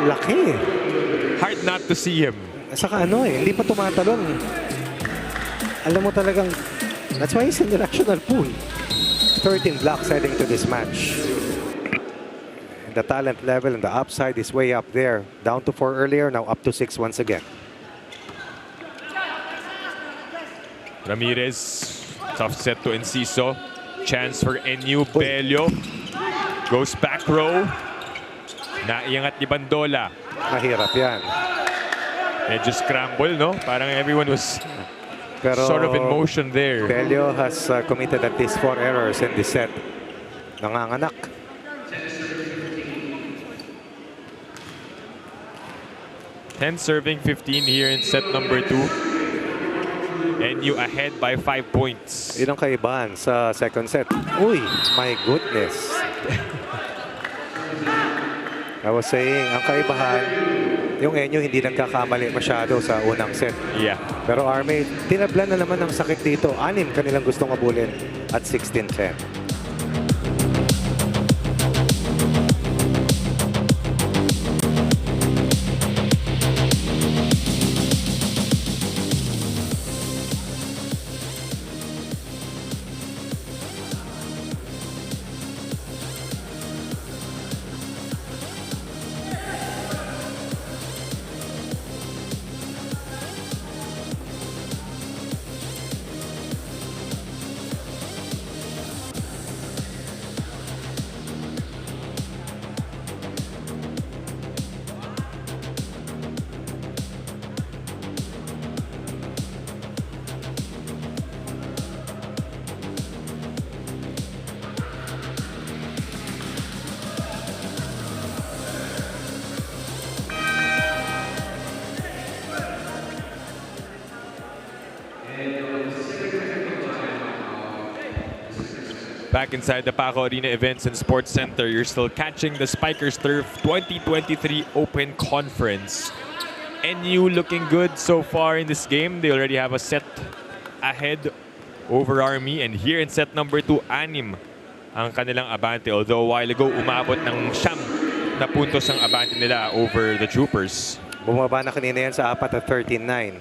Laki. Hard not to see him. Saka ano eh, hindi pa tumatalon. Alam mo talagang, that's why he's in the national pool. 13 blocks heading to this match. And the talent level and the upside is way up there. Down to 4 earlier, now up to 6 once again. Ramirez, tough set to Enciso. Chance for NU. Bello goes back row. Naiangat ni Bandola. Mahirap yan. Medyo scramble, no? Parang everyone was Pero sort of in motion there. Bello has committed at least 4 errors in this set. Nanganganak. Ten serving 15 here in set number 2. NU ahead by 5 points. Yun ang kaibahan sa second set. Uy, my goodness. I was saying, ang kaibahan, yung NU hindi nagkakamali masyado sa unang set. Yeah. Pero Army, tinablan na naman ng sakit dito. 6 kanilang gustong abulin at 16-10. Back inside the Paco Arena Events and Sports Center, you're still catching the Spikers Turf 2023 Open Conference. NU looking good so far in this game. They already have a set ahead over Army. And here in set number 2, 6 ang kanilang abante. Although a while ago, umabot ng 9 na puntos ang abante nila over the Troopers. Bumaba na kanina yan sa 4 at 13-9.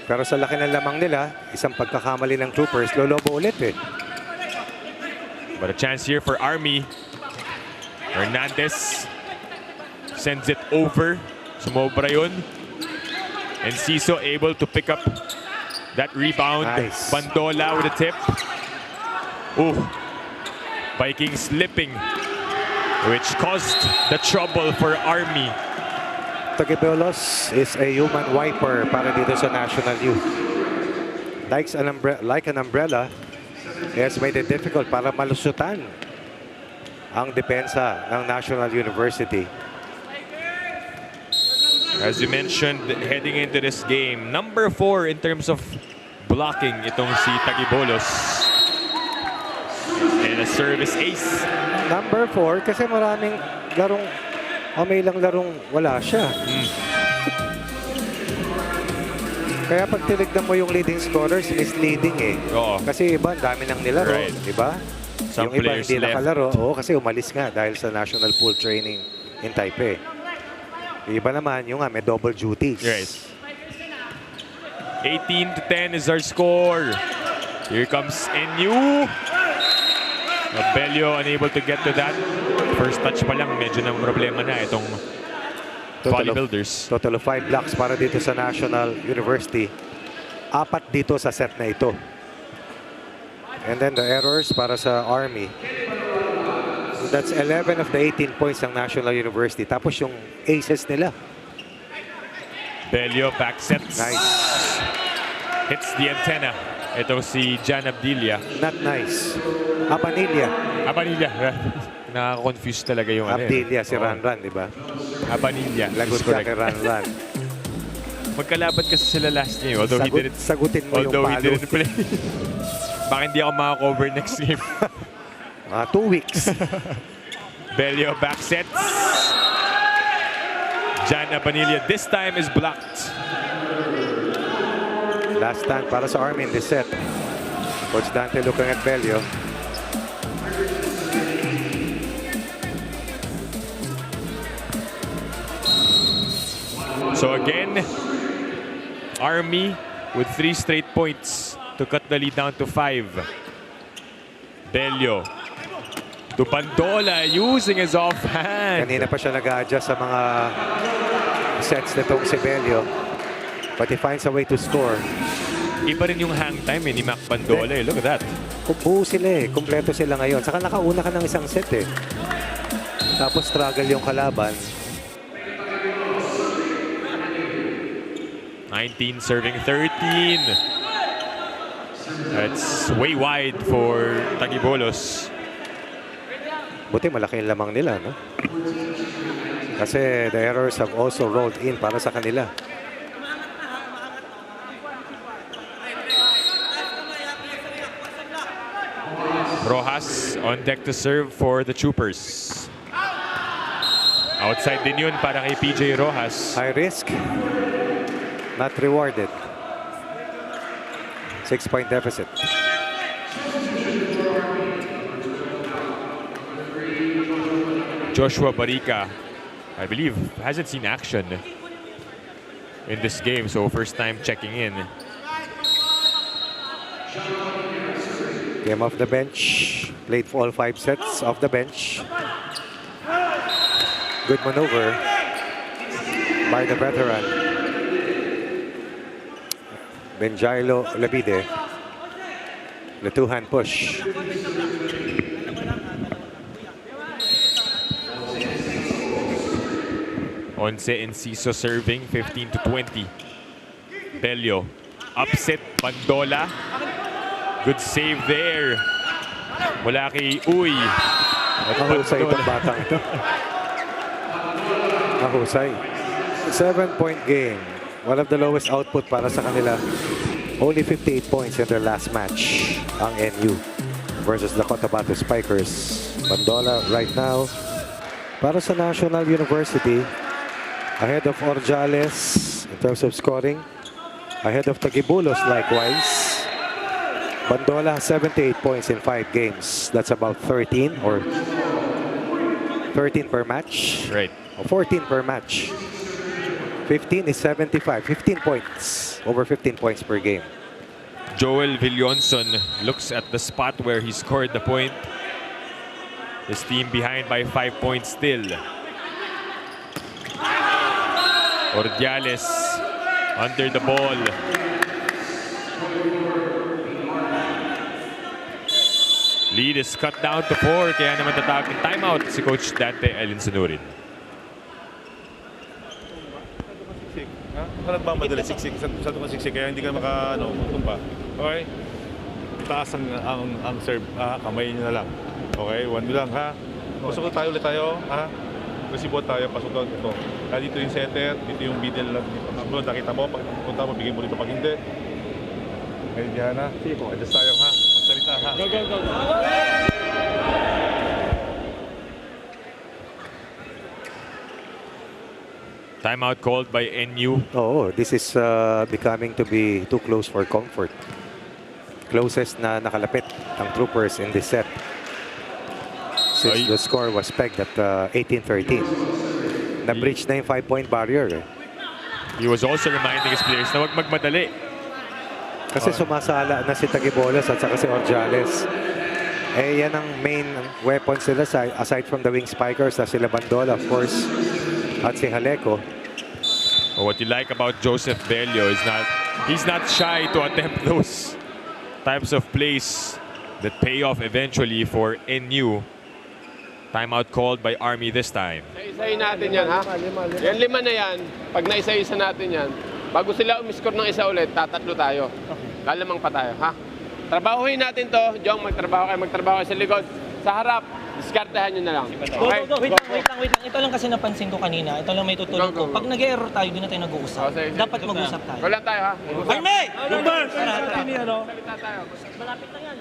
Pero sa laki ng lamang nila, isang pagkakamali ng Troopers, lolobo ulit eh. But a chance here for Army. Hernandez sends it over. Sumobra yun. Enciso able to pick up that rebound. Nice. Bandola with a tip. Ooh. Vikings slipping, which caused the trouble for Army. Tagibulos is a human wiper para dito sa National Youth. Like an umbrella, he has made it difficult para malusutan ang depensa ng National University. As you mentioned, heading into this game, number 4 in terms of blocking itong si Tagibulos. And a service ace. Number 4 kasi maraming larong may ilang larong wala siya. Kaya pag tinignan mo yung leading scorers, misleading eh. Oo. Kasi iba, dami nang nilaro, Right. di ba? Some Yung iba players hindi left. nakalaro, oo, kasi umalis nga dahil sa national pool training in Taipei. Yung iba naman, yung nga, may double duties. Right. 18-10 is our score. Here comes NU. Bello unable to get to that. First touch pa lang, medyo ng problema na itong bodybuilders. Total of 5 blocks para dito sa National University. 4 dito sa set na ito. And then the errors para sa Army. So that's 11 of the 18 points ng National University. Tapos yung aces nila. Bello back sets. Nice. Hits the antenna. Ito si Jan Abdilia. Not nice. Abanilla. Abanilla. Nakaka-confuse talaga yung Abdilia, si Ranran, di ba? Abanilla. Lagot is ka correct. kay Ranran. Magkalaban kasi sila last game. Although Sagutin mo yung he palo. didn't play. Baka hindi ako makakover next game. 2 weeks. Bello back sets. Jan Abanilla this time is blocked. Last stand para sa Army in this set. Coach Dante looking at Bello. So again, Army with 3 straight points to cut the lead down to 5. Bello to Bandola using his offhand. Kanina pa siya nag-adjust sa mga sets nitong si Bello. But he finds a way to score. Iba rin yung hang time ni Mac Bandola. Look at that. Buo sila eh. Kompleto sila ngayon. Saka nakauna ka ng isang set eh. Tapos struggle yung kalaban. 19 serving 13. That's way wide for Tagibolos. Buti malaki yung lamang nila, no? Kasi the errors have also rolled in para sa kanila. Rojas on deck to serve for the Troopers. Outside din yun para kay PJ Rojas. High risk. Not rewarded. 6-point deficit. Joshua Barica, I believe, hasn't seen action in this game, so first time checking in. Came off the bench. Played for all 5 sets off the bench. Good maneuver by the veteran. Benjailo Labide. The 2-hand push. Once Enciso serving 15 to 20. Bello upset Bandola. Good save there. Mula kay Uy. Mahusay itong batang ito. Mahusay. 7-point game. One of the lowest output para sa kanila. Only 58 points in their last match. Ang NU versus the Cotabato Spikers. Bandola right now para sa National University. Ahead of Orjales in terms of scoring. Ahead of Tagibulos likewise. Bandola has 78 points in 5 games. That's about 13 or 13 per match. Right. Or 14 per match. 15 is 75. 15 points. Over 15 points per game. Joel Villonson looks at the spot where he scored the point. His team behind by 5 points still. Ordiales under the ball. Lead is cut down to 4, kaya naman tatawag ng timeout si Coach Dante Alinsunurin. Ka nagmamadali, siksik. Sa ito siksik, kaya hindi ka tumpa. Okay? Taas ang serve. Kamay nyo na lang. Okay? 1 lang, ha? Pasok tayo ulit tayo, ha? Resibo tayo, pasok tayo ito. Kaya dito yung setter, dito yung middle lang. Nakita mo, pag punta mo, bigay mo dito pag hindi. Ngayon yan, ha? Adjust tayo, ha? Salita, ha? Go, go, go, go! Timeout called by NU. Oh, this is becoming to be too close for comfort. Closest na nakalapit ang Troopers in this set. Since the score was pegged at 18-13. Na-breach na yung 5-point barrier. Eh. He was also reminding his players na huwag magmadali. Kasi sumasala na si Tagibolos at saka si Orjales. Eh, yan ang main weapons nila aside from the wing spikers na sila Bandola, of course, at si Jaleco. Well, what you like about Joseph Bello is he's not shy to attempt those types of plays that pay off eventually for NU. Timeout called by Army this time. Isa-isahin natin yan, ha? Yan 5 na yan, pag naisa-isa natin yan, bago sila umiscore ng isa ulit, tatatlo tayo. Lalamang pa tayo, ha? Trabahuhin natin to. Jong, magtrabaho kayo sa likod. Sa harap, diskartehan nyo na lang. Okay? Go. Wait lang. Ito lang kasi napansin ko kanina. Ito lang may tutulong ko. Pag nag-error tayo, di na tayo nag-uusap. Dapat mag-usap tayo. Wala tayo, ha? Arme! Numbers! Salita tayo. Malapit na yan.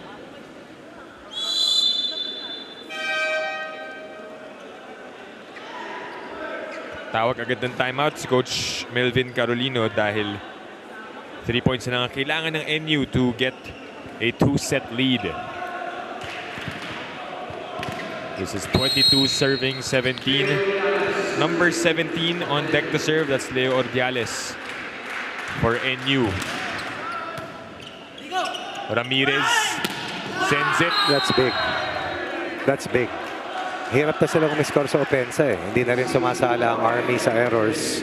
Tawag agad ng timeout si Coach Melvin Carolino dahil 3 points na nga kailangan ng NU to get a 2-set lead. This is 22 serving 17. Number 17 on deck to serve. That's Leo Ordiales for NU. Ramirez sends it. That's big. That's big. Hirap na sila kumiscore sa opensa eh. Hindi na rin sumasala ang Army sa errors.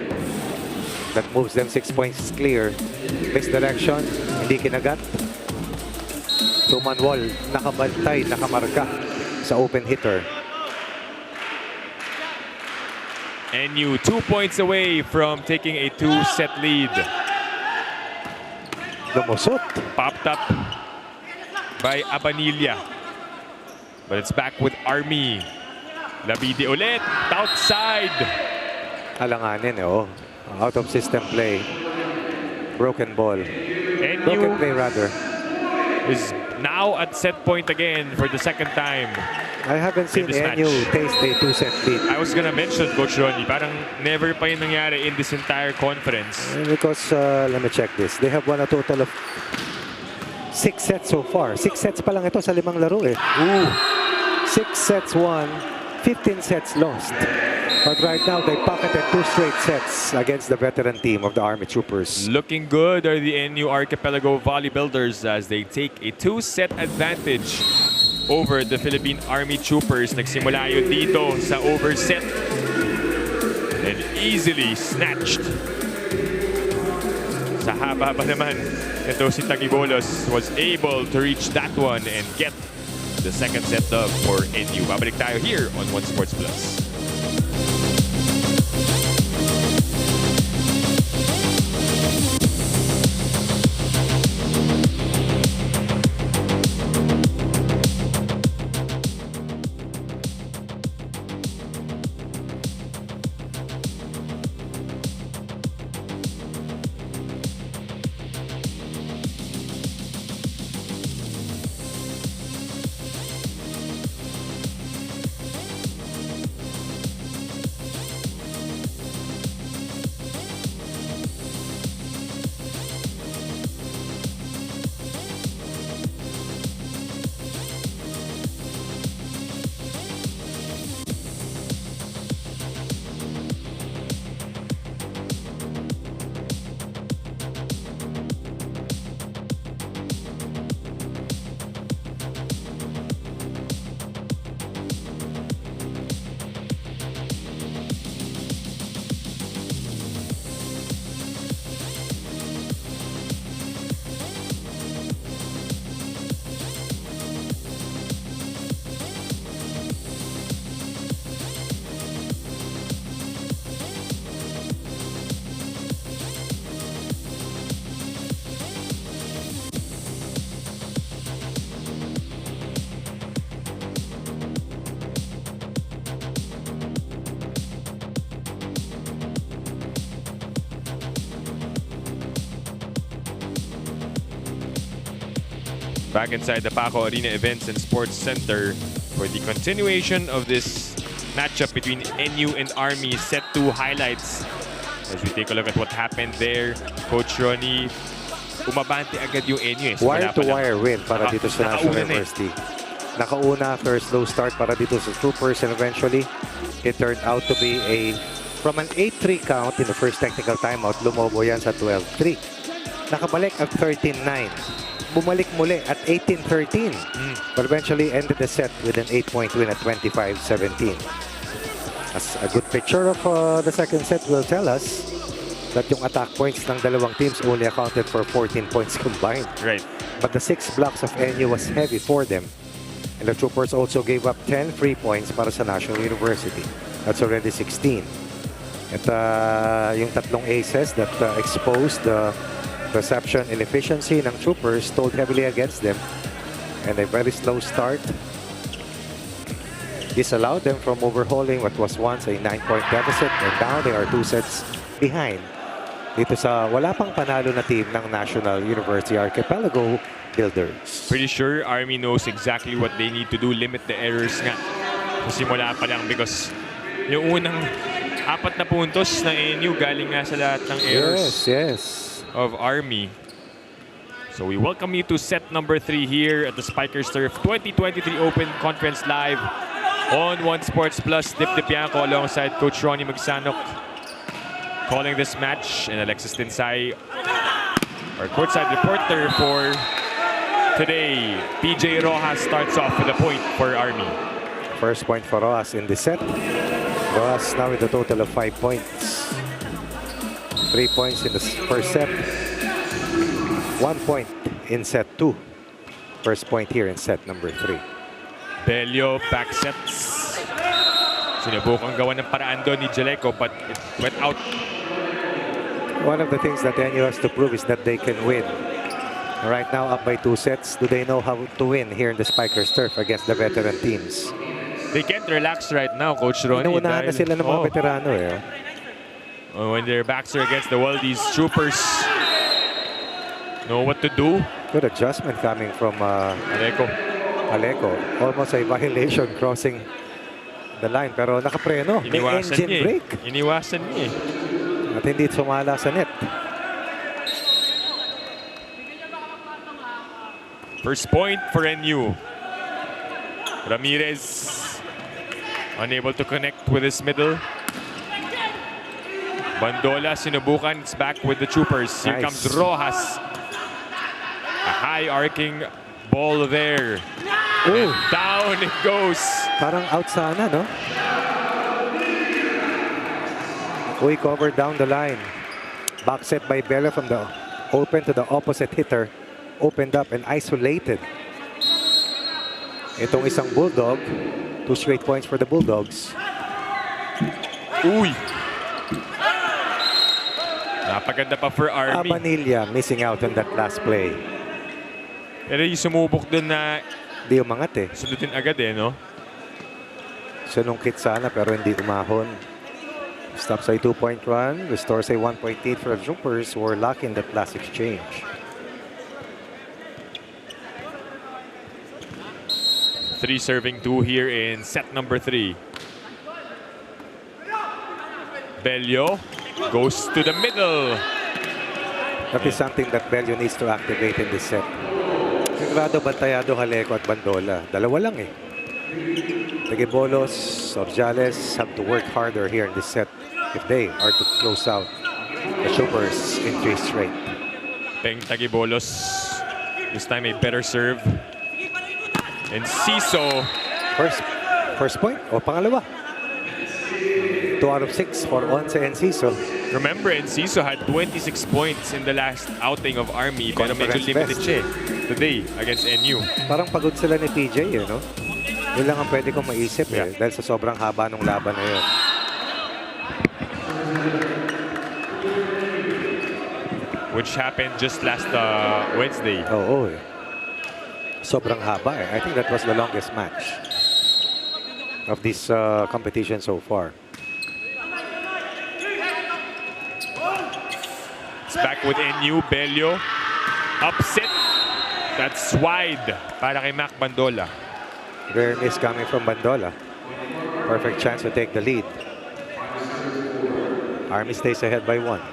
That moves them 6 points clear. Misdirection, hindi kinagat. Tuman wall, nakabantay, nakamarka sa open hitter. NU 2 points away from taking a 2-set lead. Lumusot. Popped up by Abanilla. But it's back with Army. Labide ulit. Outside. Alanganin eh, oh. Out of system play. Broken ball. Broken NU play rather. is now at set point again for the second time. I haven't seen this NU match. taste a 2-set lead. I was gonna mention, Coach Ronnie, parang never pa yun nangyari in this entire conference. Because, let me check this. They have won a total of 6 sets so far. 6 sets pa lang ito sa 5 laro eh. 6 sets won, 15 sets lost. But right now, they pocketed 2 straight sets against the veteran team of the Army Troopers. Looking good are the NU Archipelago Volley Builders as they take a 2-set advantage over the Philippine Army Troopers. Nagsimula yun dito sa overset and easily snatched. Sa haba-haba naman, ito si Tagibolos was able to reach that one and get the second set dub for NU. Babalik tayo here on One Sports Plus. Back inside the Paco Arena Events and Sports Center for the continuation of this matchup between NU and Army. Set 2 highlights as we take a look at what happened there. Coach Ronnie, umabante agad yung NU. Wire-to-wire win para dito sa National nakauna University. Nakauna after a slow start para dito sa Troopers, and eventually it turned out to be from an 8-3 count in the first technical timeout, lumobo yan sa 12-3. Nakabalik at 13-9. Bumalik muli at 18-13. But eventually ended the set with an 8-point win at 25-17. As a good picture of the second set will tell us that yung attack points ng dalawang teams only accounted for 14 points combined. Right. But the 6 blocks of NU was heavy for them. And the Troopers also gave up 10 free points para sa National University. That's already 16. At yung tatlong aces that exposed the reception inefficiency ng Troopers told heavily against them. And a very slow start disallowed them from overhauling what was once a 9-point deficit. And now they are 2 sets behind. Dito sa wala pang panalo na team ng National University Archipelago Builders. Pretty sure Army knows exactly what they need to do. Limit the errors nga. Sa simula pa lang because yung unang 4 na puntos na NU galing nga sa lahat ng errors of Army. So we welcome you to set number 3 here at the Spikers Turf 2023 Open Conference Live. On One Sports Plus, Dip Dipianco alongside Coach Ronnie Magsanok calling this match, and Alexis Tinsay, our courtside reporter for today. PJ Rojas starts off with a point for Army. First point for Rojas in the set. Rojas now with a total of 5 points. 3 points in the first set. 1 point in set 2. First point here in set number 3. Bello back sets. Sinubukang gawa ng paraan doon ni Jaleco, but it went out. One of the things that NU has to prove is that they can win. Right now, up by 2 sets. Do they know how to win here in the Spikers turf against the veteran teams? They can't relax right now, Coach Ronnie. Inuunahan na sila ng mga veterano eh. When their backs are against the wall, these troopers know what to do. Good adjustment coming from Jaleco. Aleco. Almost a violation crossing the line. Pero nakapreno. May Iniwasan engine niya brake. Iniwasan niya At hindi sumala sa net. First point for NU. Ramirez unable to connect with his middle. Bandola sinubukan. It's back with the troopers. Here Nice. comes Rojas. A high arcing ball there. And down it goes. Parang out sana, no? Uy, cover down the line. Back set by Bella from the open to the opposite hitter. Opened up and isolated. Itong isang Bulldog. 2 straight points for the Bulldogs. Uy. Napaganda pa for Army. Abanilla missing out on that last play. Pero yung sumubok dun na Di umangat eh. sundutin agad no? Sinungkit sana pero hindi umahon. Stops a 2-point run. Restores a 1-point lead for the Troopers who were lucky in that last exchange. 3 serving 2 here in set number 3. Bello goes to the middle. That is something that Bello needs to activate in this set. Sigurado, Bantayado, Jaleco at Bandola. Dalawa lang eh. Tagibolos, Orjales have to work harder here in this set if they are to close out the Troopers' increased rate. Peng Tagibolos. This time a better serve. And Ciso. First point o pangalawa. 2 out of 6 for Once and Ciso. Remember, Enciso had 26 points in the last outing of Army. Pero medyo Conference limited best. siya today against NU. Parang pagod sila ni PJ eh, no? Yun lang ang pwede kong maisip eh. Yeah. Dahil sa sobrang haba ng laban na yun. Which happened just last Wednesday. Oo eh. Sobrang haba eh. I think that was the longest match of this competition so far. It's back with NU. Bello. Upset. That's wide para kay Mac Bandola. Rare miss coming from Bandola. Perfect chance to take the lead. Army stays ahead by 1.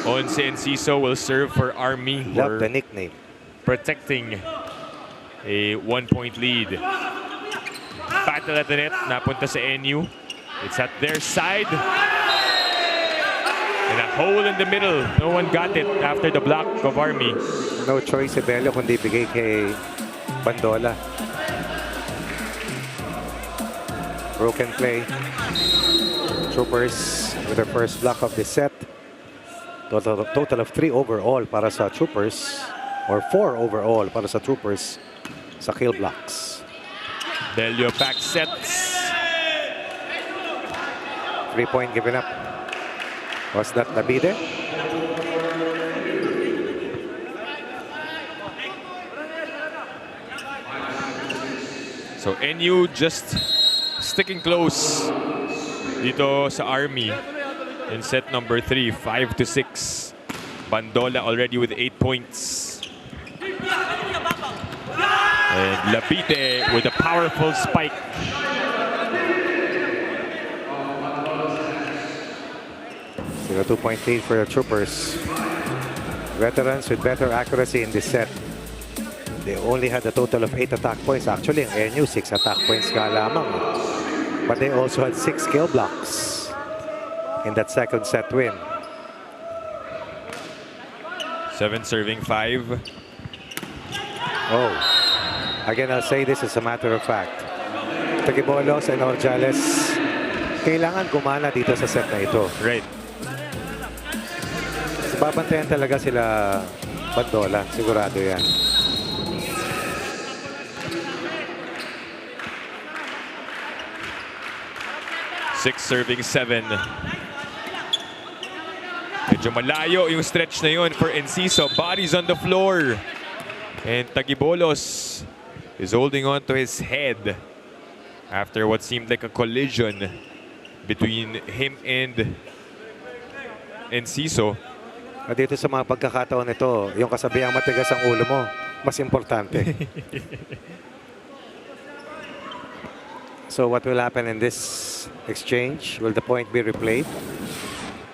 Once Enciso will serve for Army. Love the for nickname. protecting a 1-point lead. Battle at the net. Napunta sa NU. It's at their side. And a hole in the middle. No one got it after the block of Army. No choice si Bello kundi bigay kay Bandola. Broken play. Troopers with their first block of the set. Total of 3 overall para sa Troopers. Or 4 overall para sa Troopers sa kill blocks. Bello back sets. 3-point given up. Was that Labide? So NU just sticking close dito sa Army in set number 3, 5-6. Bandola already with 8 points. And Labite with a powerful spike. Still a 2-point lead for the Troopers. Veterans with better accuracy in this set. They only had a total of 8 attack points. Actually, ang NU 6 attack points nga lamang. But they also had 6 kill blocks in that second set win. 7 serving 5. Oh, again, I'll say this as a matter of fact. Tagibolos and Orjales, kailangan gumana dito sa set na ito. Right. Babantayan talaga sila Bandola, sigurado yan. Six serving 7. Medyo malayo yung stretch na yun for Enciso. Bodies on the floor. And Tagibolos is holding on to his head after what seemed like a collision between him and Enciso. At dito sa mga pagkakataon nito, yung kasabihang matigas ang ulo mo, mas importante. So what will happen in this exchange? Will the point be replayed?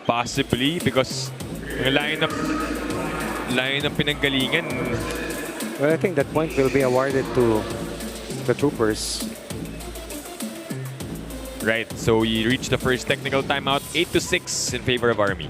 Possibly because ang layo ng pinanggalingan. Well, I think that point will be awarded to the Troopers. Right, so we reached the first technical timeout, 8-6 in favor of Army.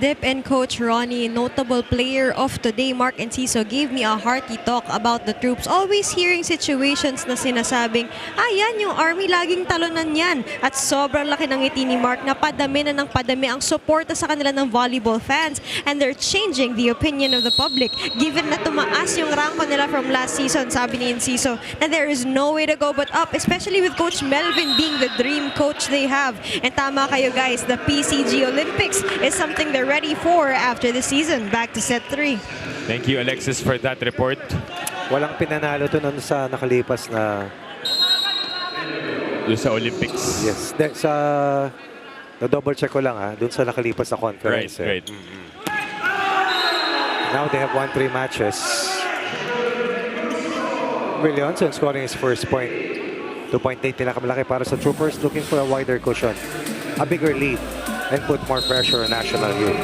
Dip and Coach Ronnie, notable player of today, Mark Enciso, gave me a hearty talk about the troops. Always hearing situations na sinasabing, yan yung Army, laging talunan yan. At sobrang laki ng ngiti ni Mark na padami na ng padami ang suporta sa kanila ng volleyball fans. And they're changing the opinion of the public. Given na tumaas yung ranko nila from last season, sabi ni Enciso, na there is no way to go but up, especially with Coach Melvin being the dream coach they have. And tama kayo guys, the PCG Olympics is something they're ready for after the season. Back to set 3. Thank you, Alexis, for that report. Walang pinanalo to nun sa nakalipas na... Doon sa Olympics. Yes. Na-double check ko lang dun sa nakalipas na conference. Right. Now they have won 3 matches. Will Johnson scoring his first point. 2.8 pinakamalaki para sa Troopers, looking for a wider cushion. A bigger lead and put more pressure on National Youth.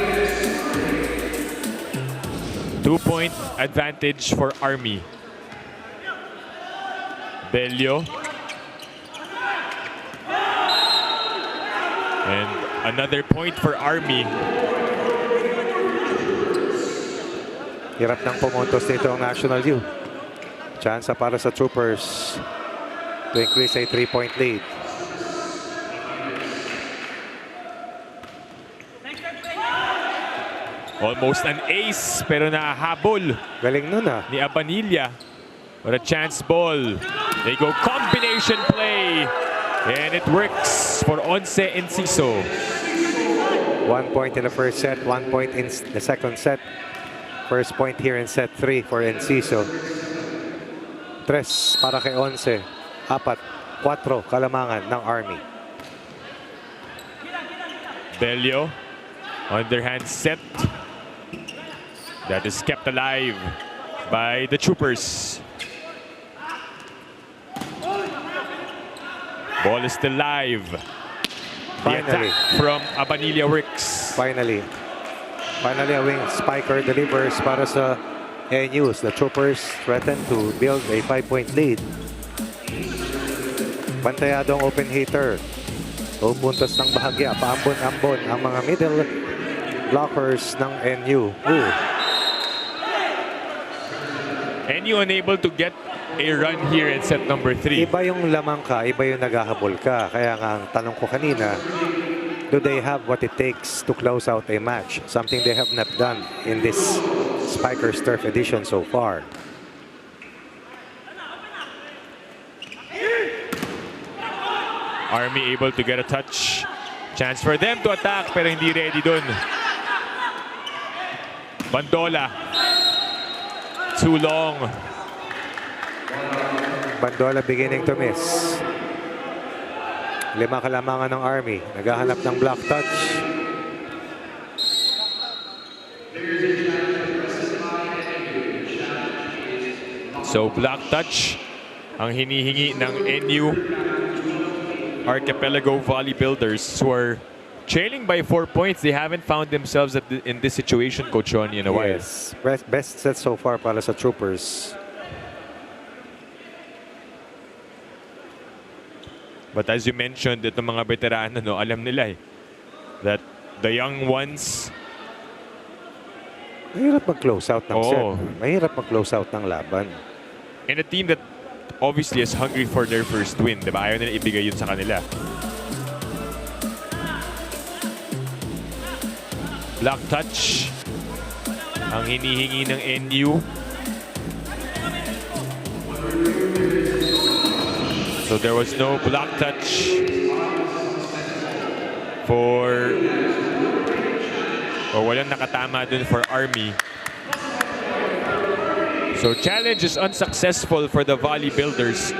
2-point advantage for Army. Bello. And another point for Army. Hirap ng pumuntos dito ang National Youth. Chance para sa Troopers to increase a 3-point lead. Almost an ace, pero nahabol Galing nun ni Abanilla. But a chance ball. They go combination play. And it works for Once Enciso. 1 point in the first set, 1 point in the second set. First point here in set 3 for Enciso. 3 para kay Once. 4, 4 kalamangan ng Army. Bello. Underhand set. That is kept alive by the Troopers. Ball is still live. The Finally. attack from Abanilla works. Finally a wing spiker delivers para sa NUs. The Troopers threaten to build a 5-point lead. Pantayadong open hitter. Pupuntos ng bahagya. Paambon-ambon ang mga middle blockers ng NU. And you unable to get a run here in set number 3. Iba yung lamang ka, iba yung naghahabol ka. Kaya nga ang tanong ko kanina, do they have what it takes to close out a match? Something they have not done in this Spikers Turf edition so far. Army able to get a touch. Chance for them to attack pero hindi ready dun. Bandola. Too long. Bandola beginning to miss. 5 kalamangan ng Army. Naghahanap ng block touch. So block touch ang hinihingi ng NU Archipelago Volley Builders who are trailing by 4 points. They haven't found themselves in this situation, Coach Ronnie, in a while. Yes. Best set so far para sa Troopers. But as you mentioned, itong mga veterano, no, alam nila that the young ones, Mahirap mag-close out ng set. Oo. Mahirap mag-close out ng laban. and a team that obviously is hungry for their first win, diba? Ayaw nila ibigay yun sa kanila. Block touch ang hinihingi ng NU. So there was no block touch for, o walang nakatama dun for Army. So challenge is unsuccessful for the Volley Builders.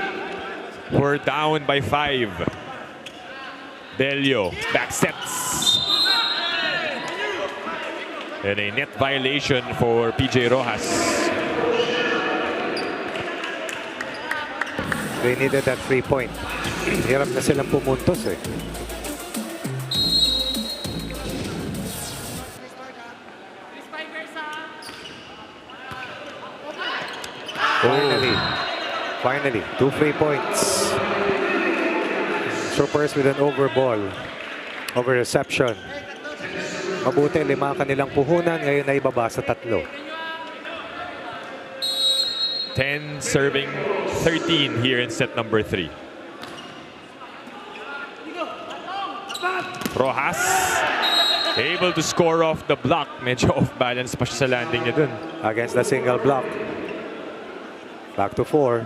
We're down by 5. Delio back sets. And a net violation for PJ Rojas. They needed that 3-point. Hirap na silang pumuntos eh. Finally, 2 free points. Troopers with an over ball. Over reception. Mabuti, 5 kanilang puhunan. Ngayon ay ibaba sa 3. 10 serving 13 here in set number 3. Rojas able to score off the block. Medyo off balance pa siya sa landing niya dun. Against the single block. Back to 4.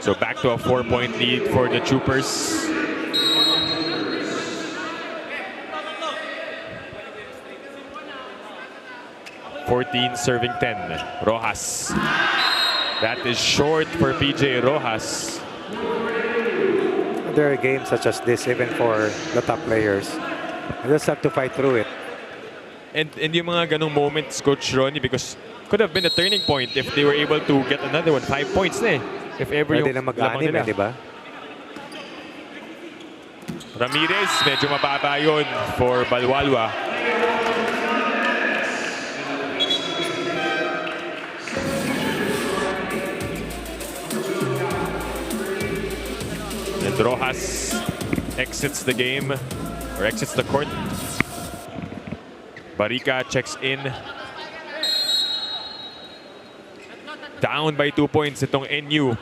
So back to a 4-point lead for the Troopers. Serving 10. Rojas. That is short for PJ Rojas. There are games such as this, even for the top players. You just have to fight through it. And yung mga ganong moments, Coach Ronnie, because could have been a turning point if they were able to get another one. 5 points na eh. If ever Pwede yung na mag-anim lamang eh, di ba? Ramirez, medyo mababa yun for Balwalwa. And Rojas exits the game, or exits the court. Barica checks in. Down by 2 points itong NU.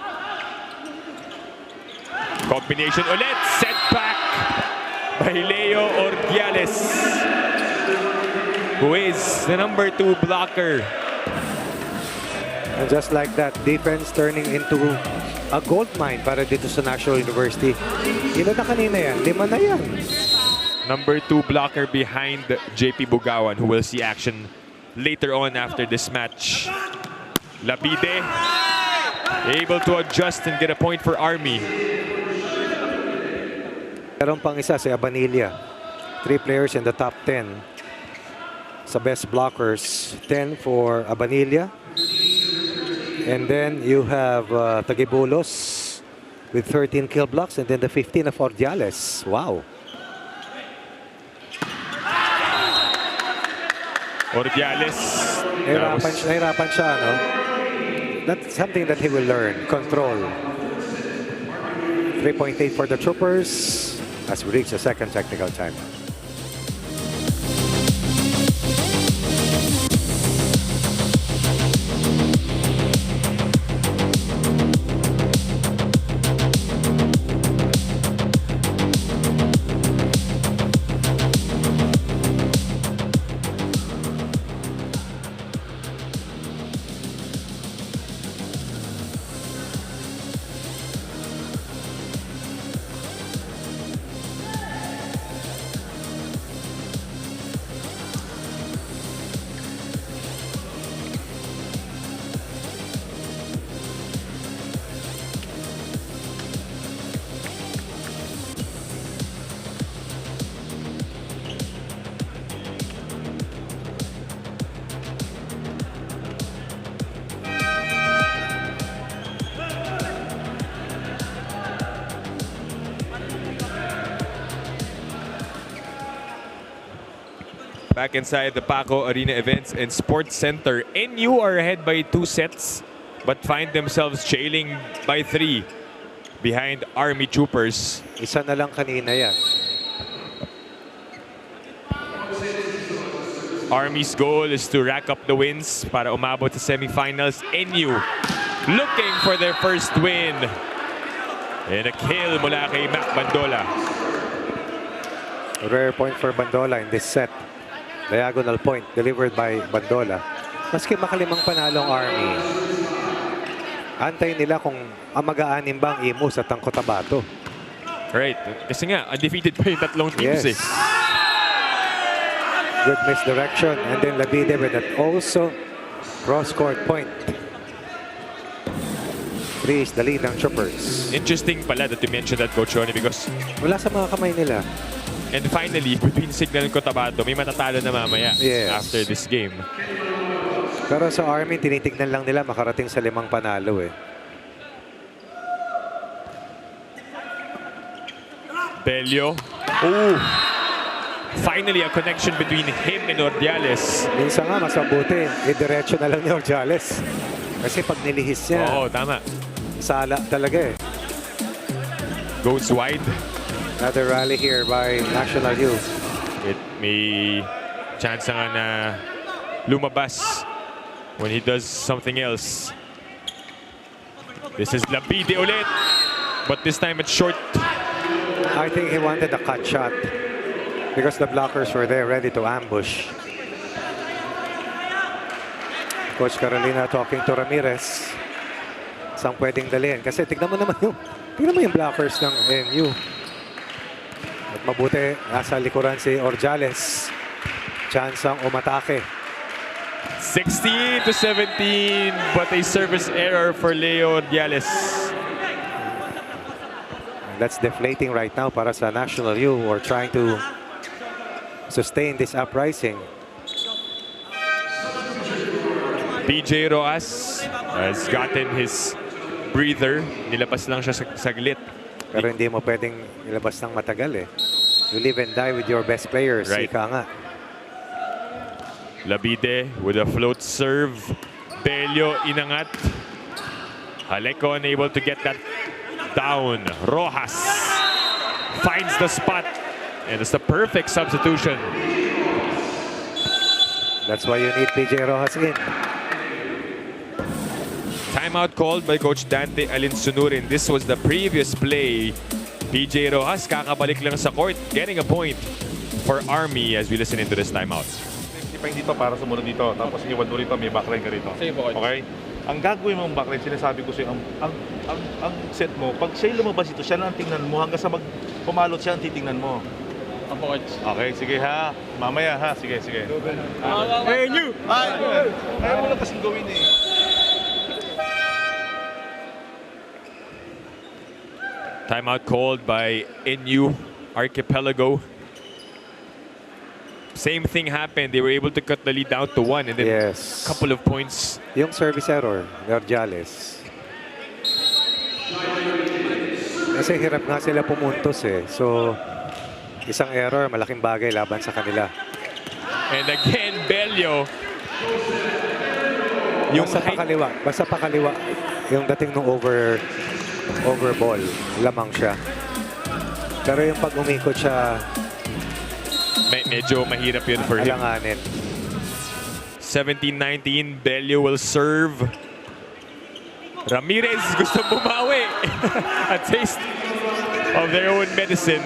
Combination ulit. Set back by Leo Ordiales, who is the number 2 blocker. And just like that, defense turning into a gold mine para dito sa National University. Ilan na kanina yan? 5 na yan. Number 2 blocker behind JP Bugawan, who will see action later on after this match. Labide able to adjust and get a point for Army. Meron pang isa si Abanilla. 3 players in the top 10 sa best blockers. 10 for Abanilla. And then you have Tagibulos with 13 kill blocks, and then the 15 of Ordiales. Wow. Ordiales. Nahirapan siya, no? That's something that he will learn. Control. 3.8 for the Troopers as we reach the second technical time. Back inside the Paco Arena Events and Sports Center. NU are ahead by 2 sets but find themselves trailing by 3 behind Army Troopers. Isa na lang kanina yan. Army's goal is to rack up the wins para umabot sa semifinals. NU looking for their first win. And a kill mula kay Mac Bandola. Rare point for Bandola in this set. Diagonal point delivered by Bandola. Maski makalimang panalong Army, antay nila kung mag-aanim ba ang Imus at ang Cotabato. Right. Kasi nga, undefeated pa yung tatlong teams Yes. Good misdirection. And then Labide with that also cross-court point. 3 is the lead ng Troopers. Interesting pala that you mentioned that, Coach Ronnie, because Wala sa mga kamay nila. and finally, between Signal and Cotabato, may matatalo na mamaya Yes. after this game. Pero sa Army, tinitignan lang nila makarating sa 5 panalo eh. Bello. Oh! Finally, a connection between him and Ordiales. Minsan nga, mas mabuti. Diretso na lang ni Ordiales. Kasi pag nilihis niya, Oo, tama. sala talaga eh. Goes wide. Another rally here by National U. It may chance nga na lumabas when he does something else. This is Labide ulit. But this time it's short. I think he wanted a cut shot because the blockers were there ready to ambush. Coach Carolina talking to Ramirez. Saan pwedeng dalhin? Kasi tignan mo yung blockers ng NU. At mabuti, nasa likuran si Ordiales. Chance ang umatake. 16-17, but a service error for Leo Ordiales. That's deflating right now para sa National U or trying to sustain this uprising. PJ Roas has gotten his breather. Nilabas lang siya saglit. Pero hindi mo pwedeng ilabas ng matagal eh. You live and die with your best players. Right. Ika nga. Labide with a float serve. Bello inangat. Haleco unable to get that down. Rojas finds the spot. And it's the perfect substitution. That's why you need PJ Rojas in. Timeout called by Coach Dante Alinsunurin. This was the previous play. PJ Rojas kakabalik lang sa court, getting a point for Army as we listen into this timeout. Ipain dito para sumunod dito. Tapos iwan mo rito, may backline ka rito. Sige po, Coach. Okay? Ang gagawin mong backline, sinasabi ko sa'yo, ang set mo, pag siya'y lumabas ito, siya lang ang tingnan mo. Hanggang sa pumalot siya ang titingnan mo. Opo, Coach. Okay, sige ha. Mamaya ha. Sige, sige. Hey, you! Ayaw mo lang kasing gawin eh. Timeout called by NU Archipelago. Same thing happened. They were able to cut the lead down to 1 and then Yes. a couple of points. Yung service error ni Ordiales. Kasi hirap nga sila pumuntos eh. So, isang error, malaking bagay laban sa kanila. And again, Bello. Basta pakaliwa. Yung dating ng over ball, lamang siya. Pero yung pag umikot siya, Medyo mahirap yun for him. alanganin. 17-19, Bello will serve. Ramirez gusto bumawi. A taste of their own medicine.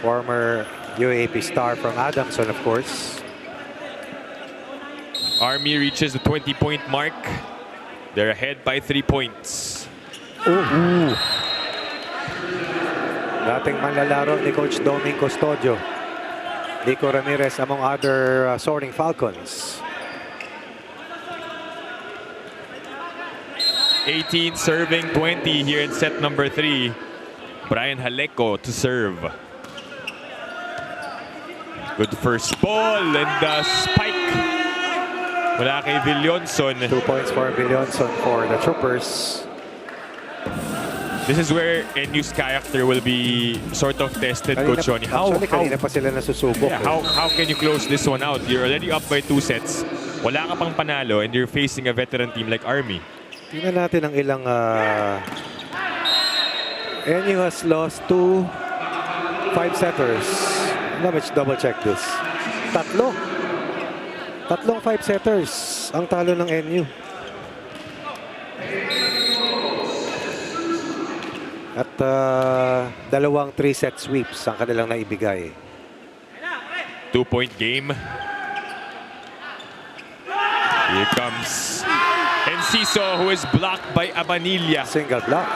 Former UAP star from Adamson, of course. Army reaches the 20-point mark. They're ahead by 3 points. Dating manlalaro ni Coach Doming Custodio. Nico Ramirez among other Soaring Falcons. 18 serving 20 here in set number 3. Brian Haleco to serve. Good first ball and the spike. Wala kay Villonson. 2 points for Villonson for the Troopers. This is where NU's character will be sort of tested, Kanina- Coach Ronnie. Kanina pa sila nasusubok. Yeah, how can you close this one out? You're already up by 2 sets. Wala ka pang panalo and you're facing a veteran team like Army. Tingnan natin ang ilang... NU has lost 2 5-setters. Let me double check this. Tatlong 5-setters ang talo ng NU. At dalawang 3-set sweeps ang kanilang naibigay. 2-point game. Here comes Enciso, who is blocked by Abanilla. Single block.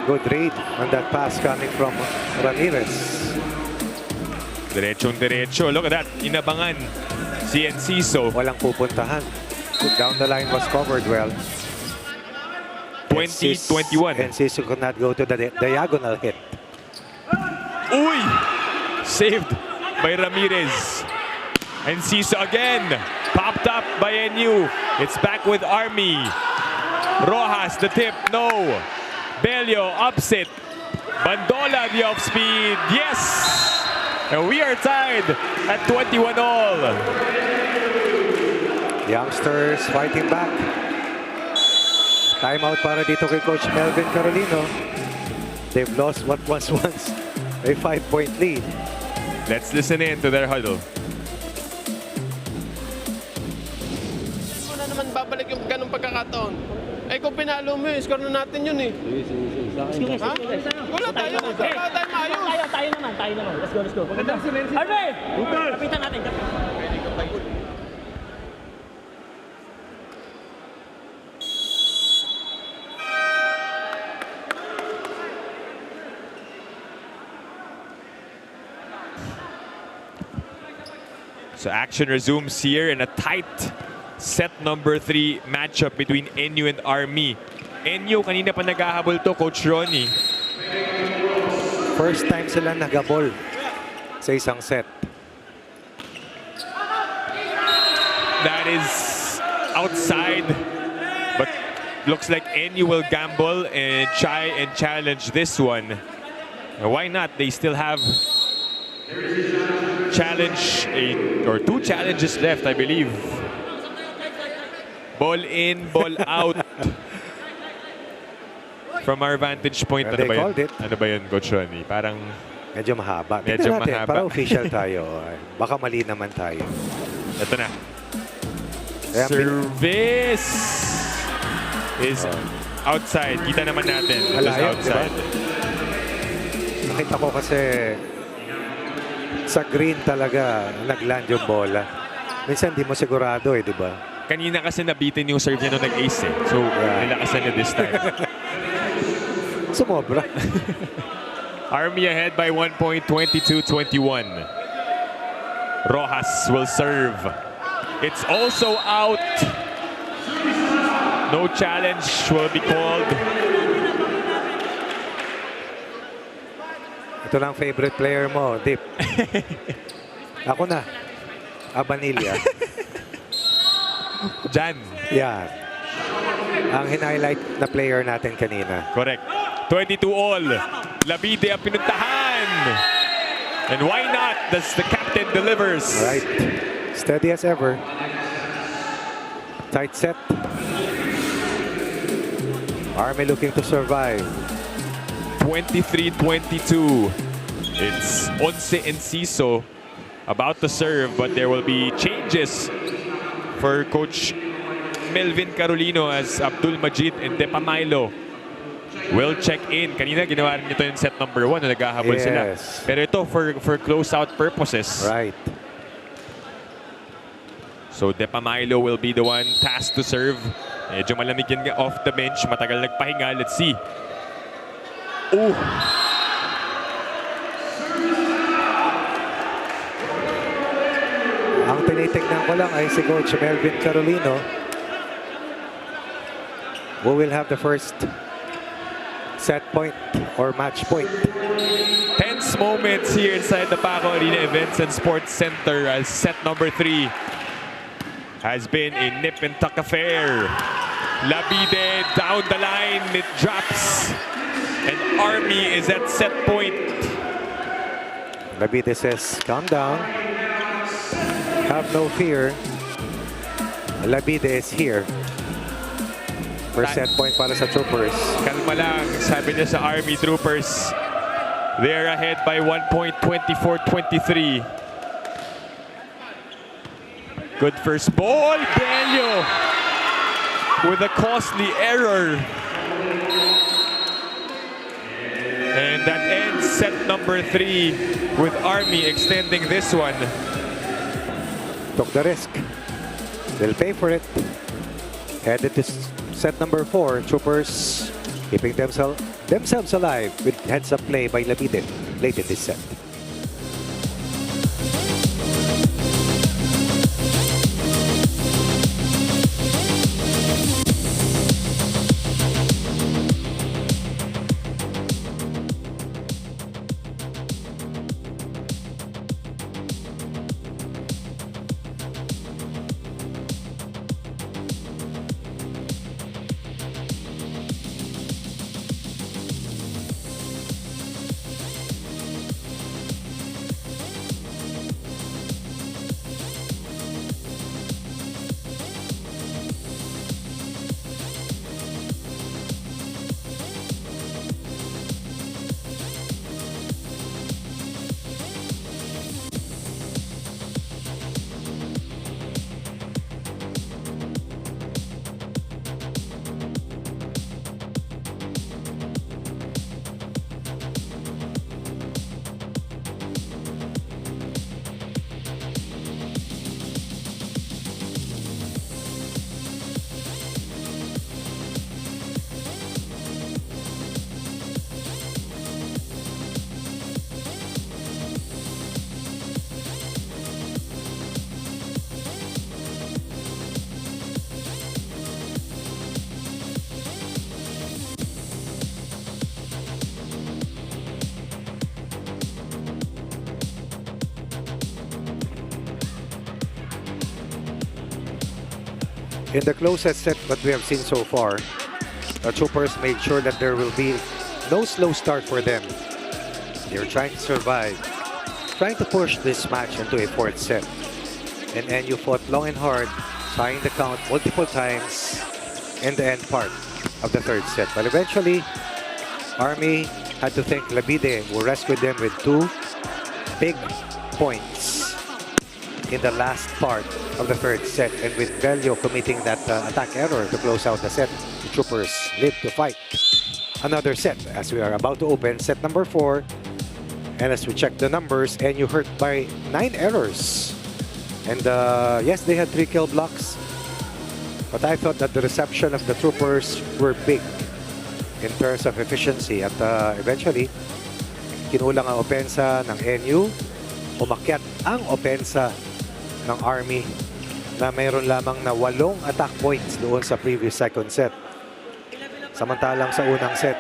Good read on that pass coming from Ramirez. Diretsong-diretso. Look at that. Inabangan si Enciso. Walang pupuntahan. Down the line was covered well. 20-21. Enciso could not go to the diagonal hit. Uy! Saved by Ramirez. Enciso again. Popped up by NU. It's back with Army. Rojas, the tip. No. Bello, upset. Bandola, the off speed. Yes! And we are tied at 21 all. Youngsters fighting back. Timeout para dito kay Coach Melvin Carolino. They've lost what was once a 5-point lead. Let's listen in to their huddle. Ano na naman babalik yung ganong pagkakataon? Eh kung pinalo mo, score na natin yun eh. Ha? Wala tayo. Wala tayo maayos. Tayo naman. Let's go. Maganda si Mercy. Harvey! Kapitan natin. So action resumes here in a tight set number 3 matchup between NU and Army. NU, kanina pa naghahabol to, Coach Ronnie. First time sila nagabol sa isang set. That is outside, but looks like NU will gamble and try and challenge this one. Why not? They still have or 2 challenges left, I believe. Ball in, ball out. From our vantage point, Well, ano they ba yun? called it. Ano ba yun, Coach Ronnie? Parang Medyo mahaba. Medyo Tingnan natin, mahaba. para official tayo. Baka mali naman tayo. ito na. Kaya Service is outside. Kita naman natin. It is Malayo, outside. Nakita ko kasi sa green talaga nagland yung bola. Minsan di mo sigurado di ba? Kanina kasi nabitin yung serve niya nung nag-ace eh. So, nilakasan niya this time. Sumobra. Army ahead by 1 point, 22-21. Rojas will serve. It's also out. No challenge will be called. Ito lang favorite player mo, Dip. Ako na. Abanilla. Jan. Yan. Ang hin-highlight na player natin kanina. Correct. 22 all. Labide ang pinuntahan. And why not? That's the captain delivers. Right. Steady as ever. Tight set. Army looking to survive. 23-22. It's Once Enciso about to serve, but there will be changes for Coach Melvin Carolino as Abdul Majid and Depa Milo will check in. Kanina ginawa rin ito yung set number 1 na naghahabol sila. Pero ito for close-out purposes. Right. So Depa Milo will be the one tasked to serve. Medyo malamig yan off the bench. Matagal nagpahinga. Let's see. Ooh. Ang tinitignan ko lang ay si Coach Melvin Carolino, who will have the first set point or match point. Tense moments here inside the Paco Arena Events and Sports Center as set number 3 has been a nip and tuck affair. Labide down the line, it drops. And Army is at set point. Labide says, calm down. Have no fear. Labide is here. First set point para sa Troopers. Kalma lang, sabi niya sa Army Troopers. They're ahead by 1 point, 24-23. Good first ball, Bello with a costly error. And that ends set number 3 with Army extending this one. Took the risk. They'll pay for it. Headed to set number 4. Troopers keeping themselves alive with heads-up play by Labide late in this set. In the closest set that we have seen so far, the Troopers made sure that there will be no slow start for them. They're trying to survive, trying to push this match into a fourth set. And NU fought long and hard, tying the count multiple times in the end part of the third set. But eventually, Army had to thank Labide, who rescued them with 2 big points in the last part of the third set, and with Bello committing that attack error to close out the set, the Troopers live to fight another set as we are about to open set number 4. And as we check the numbers, NU hurt by 9 errors, and yes, they had 3 kill blocks, but I thought that the reception of the Troopers were big in terms of efficiency, at eventually kinulang ang opensa ng NU, umakyat ang opensa ng Army na mayroon lamang na 8 attack points doon sa previous second set. Samantalang sa unang set,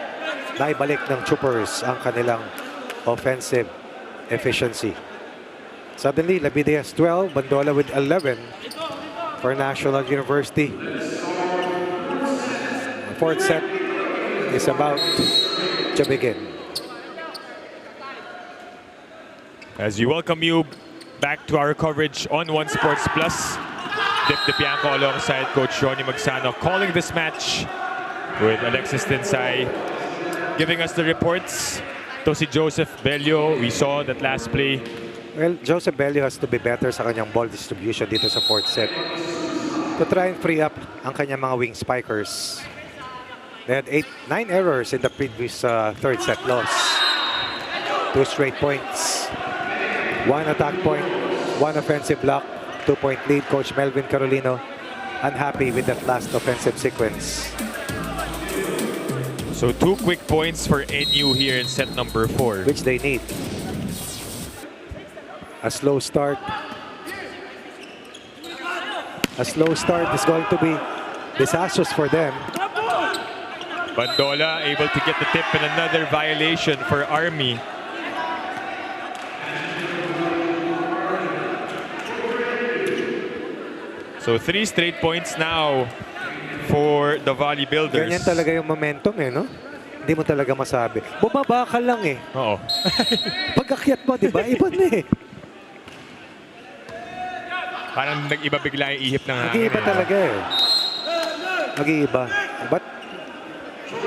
naibalik ng Troopers ang kanilang offensive efficiency. Suddenly, Labide has 12, Bandola with 11 for National University. The fourth set is about to begin. As we welcome you back to our coverage on One Sports Plus. Dip DeBianco alongside Coach Ronnie Magsano calling this match, with Alexis Tinsay giving us the reports. To si Joseph Bello, we saw that last play. Well, Joseph Bello has to be better sa kanyang ball distribution dito sa fourth set to try and free up ang kanyang mga wing spikers. They had 9 errors in the previous third set loss. 2 straight points. 1 attack point, 1 offensive block, 2-point lead. Coach Melvin Carolino unhappy with that last offensive sequence. So 2 quick points for NU here in set number 4. Which they need. A slow start. A slow start is going to be disastrous for them. Bandola able to get the tip, and another violation for Army. So 3 straight points now for the Volley Builders. Ganyan talaga yung momentum eh, no? Hindi mo talaga masabi. Bumaba ka lang eh. Oo. Pag-akyat mo, di ba? Iba na eh. Parang nag-iba bigla yung ihip ng hangin. Mag-iiba talaga eh. Mag-iiba. But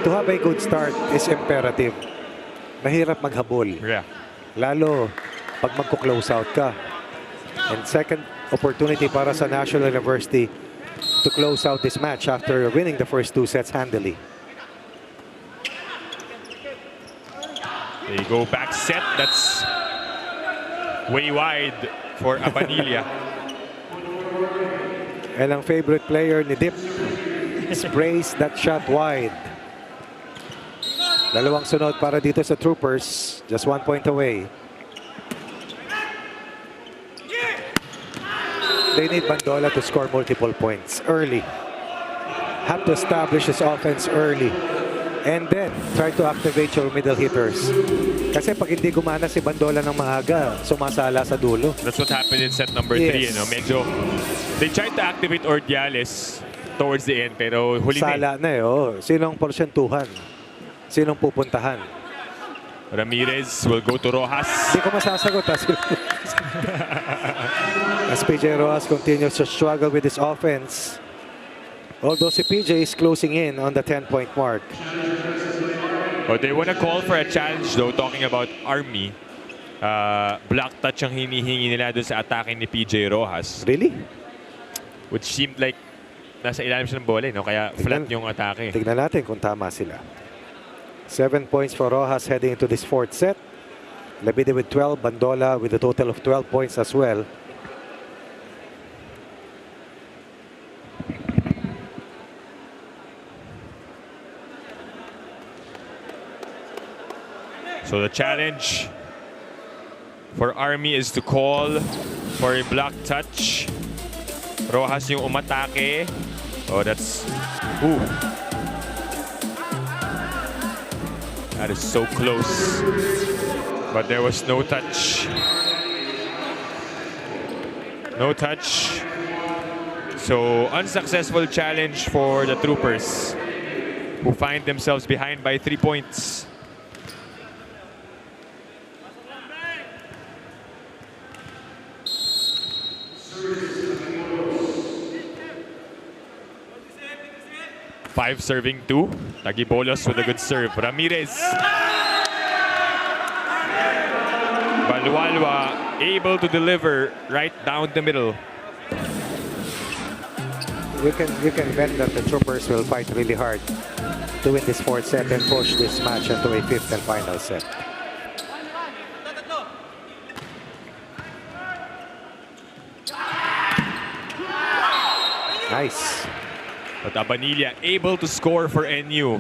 to have a good start is imperative. Mahirap maghabol. Yeah. Lalo pag magko-close out ka. And second opportunity para sa National University to close out this match after winning the first 2 sets handily. They go back set. That's way wide for Abanilla. And ang favorite player ni Dip sprays that shot wide. Dalawang sunod para dito sa Troopers. Just 1 point away. They need Bandola to score multiple points early. Have to establish his offense early. And then, try to activate your middle hitters. Kasi pag hindi gumana si Bandola ng maaga, sumasala sa dulo. That's what happened in set number 3. Yes. You know? Medyo, they tried to activate Ordiales towards the end, pero huli Sala na eh. Oh. Sinong porsyentuhan? Sinong pupuntahan? Ramirez will go to Rojas. Hindi ko masasagot. As PJ Rojas continues to struggle with his offense. Although si PJ is closing in on the 10-point mark. Oh, they want to call for a challenge though, talking about Army. Block touch ang hinihingi nila doon sa atake ni PJ Rojas. Really? Which seemed like nasa ilalim siya ng bola, no? Kaya flat yung atake. Tignan natin kung tama sila. 7 points for Rojas heading into this 4th set. Labide with 12, Bandola with a total of 12 points as well. So the challenge for Army is to call for a block touch. Rojas yung umatake. Oh, that's... Ooh. That is so close. But there was no touch. No touch. So, unsuccessful challenge for the Troopers, who find themselves behind by 3 points. Five serving 2. Tagibolos with a good serve. Ramirez. Balualwa able to deliver right down the middle. You can bet that the Troopers will fight really hard to win this 4th set and push this match into a 5th and final set. Nice. But Abanilla able to score for NU.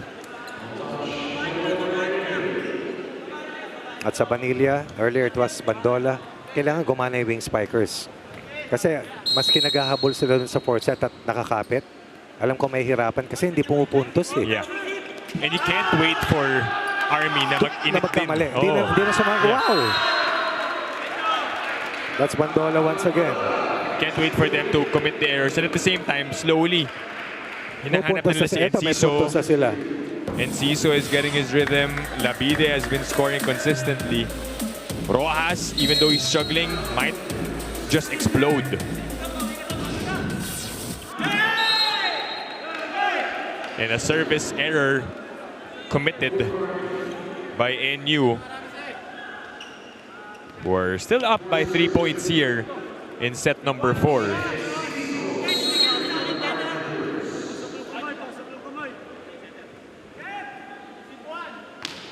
At sa Banilla, earlier it was Bandola. Kailangan gumana yung wing spikers. Kasi maski naghahabol sila dun sa 4th set at nakakapit, alam ko may hirapan kasi hindi pumupuntos eh. Yeah. And you can't wait for Army na mag-init din. magkamali. Hindi na sumag. Yeah. Wow! That's Bandola once again. Can't wait for them to commit the errors. And at the same time, slowly, hinahanap Pupuntos nila si ito, may Enciso. puntos na sila. Enciso is getting his rhythm. Labide has been scoring consistently. Rojas, even though he's struggling, might just explode. And a service error committed by NU. We're still up by 3 points here in set number 4.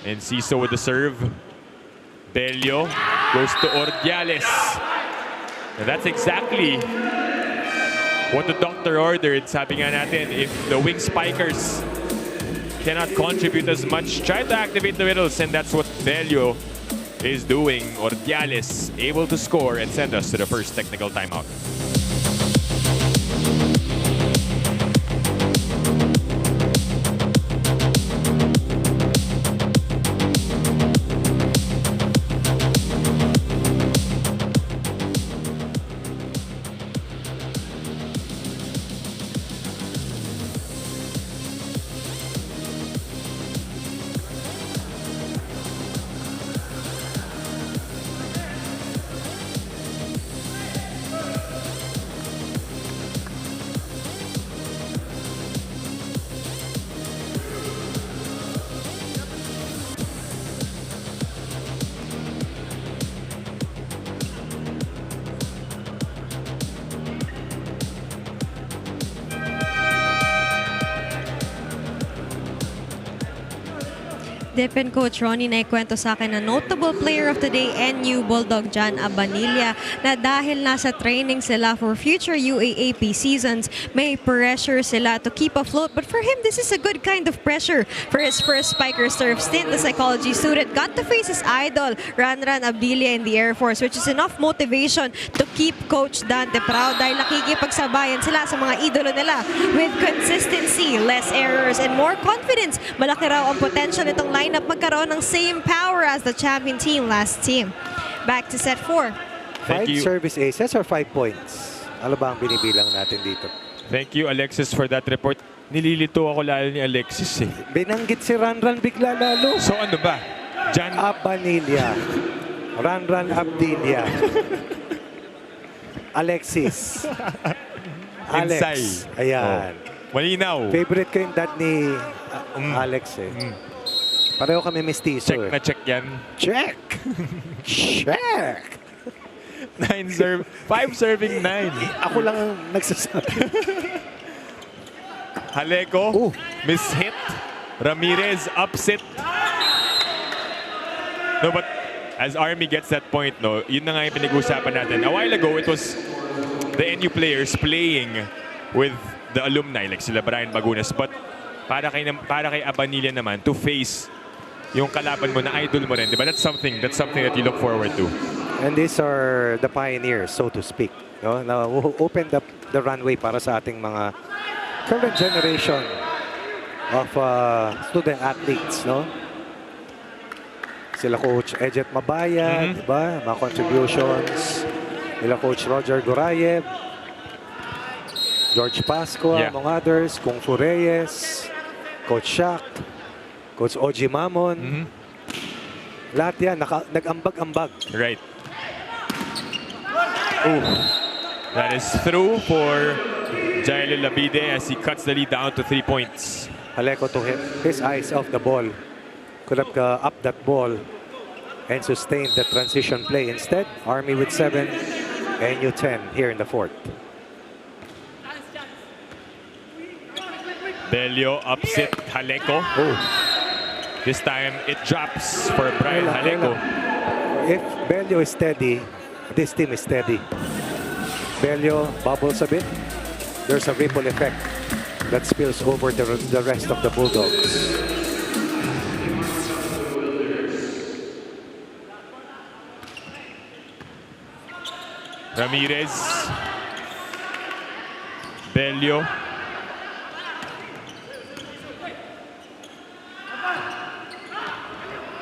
And Enciso with the serve. Belio goes to Ordiales. And that's exactly what the doctor ordered. Sabi nga natin, if the wing spikers cannot contribute as much, try to activate the middles, and that's what Belio is doing. Ordiales able to score and send us to the first technical timeout. Dipen Coach Ronnie na ikwento sa akin na notable player of the day, NU Bulldog Jan Abanilla, na dahil nasa training sila for future UAAP seasons, may pressure sila to keep afloat. But for him, this is a good kind of pressure. For his first Spiker Surf stint, the psychology student got to face his idol, Ranran Abdilia in the Air Force, which is enough motivation to keep Coach Dante proud dahil nakikipagsabayan sila sa mga idolo nila with consistency, less errors, and more confidence. Malaki raw ang potential nitong lineup magkaroon ng same power as the champion team last team. Back to set 4. Thank 5 you. service aces or 5 points? Ano ba ang binibilang natin dito? Thank you, Alexis, for that report. Nililito ako lalo ni Alexis eh. Binanggit si Ranran bigla lalo. So ano ba? Jan, Abanilla. Ranran Abdilia. Alexis. Alex. Insay. Ayan. malinaw. Favorite ko yung dad ni Alex eh. Pareho kami mestizo Check eh. na check yan. Check! Check! 5 serving 9. Ako lang ang nagsasabi. Haleko, miss-hit. Ramirez, upset. No, but as Army gets that point, no, yun na nga yung pinag-usapan natin. A while ago, it was the NU players playing with the alumni, like sila Brian Bagunas. But para kay Abanilla naman, to face yung kalaban mo na idol mo rin, di ba? That's something that you look forward to. And these are the pioneers, so to speak. No? Na who opened up the runway para sa ating mga current generation of student athletes. No? Sila Coach Ejet Mabaya, di ba? Mga contributions. Sila Coach Roger Gorayev, George Pascua, among others. Kung Fu Reyes, Coach Shaq, Coach Oji Mamon. Lahat yan, nag-ambag-ambag. Right. That is through for Jailo Labide as he cuts the lead down to 3 points. Haleko to his eyes off the ball. Could have up that ball and sustained the transition play. Instead, Army with 7, NU 10 here in the fourth. Belio upset Haleko. This time it drops for Brian Haleko. If Belio is steady, this team is steady. Belio bubbles a bit. There's a ripple effect that spills over the rest of the Bulldogs. Ramirez. Belio.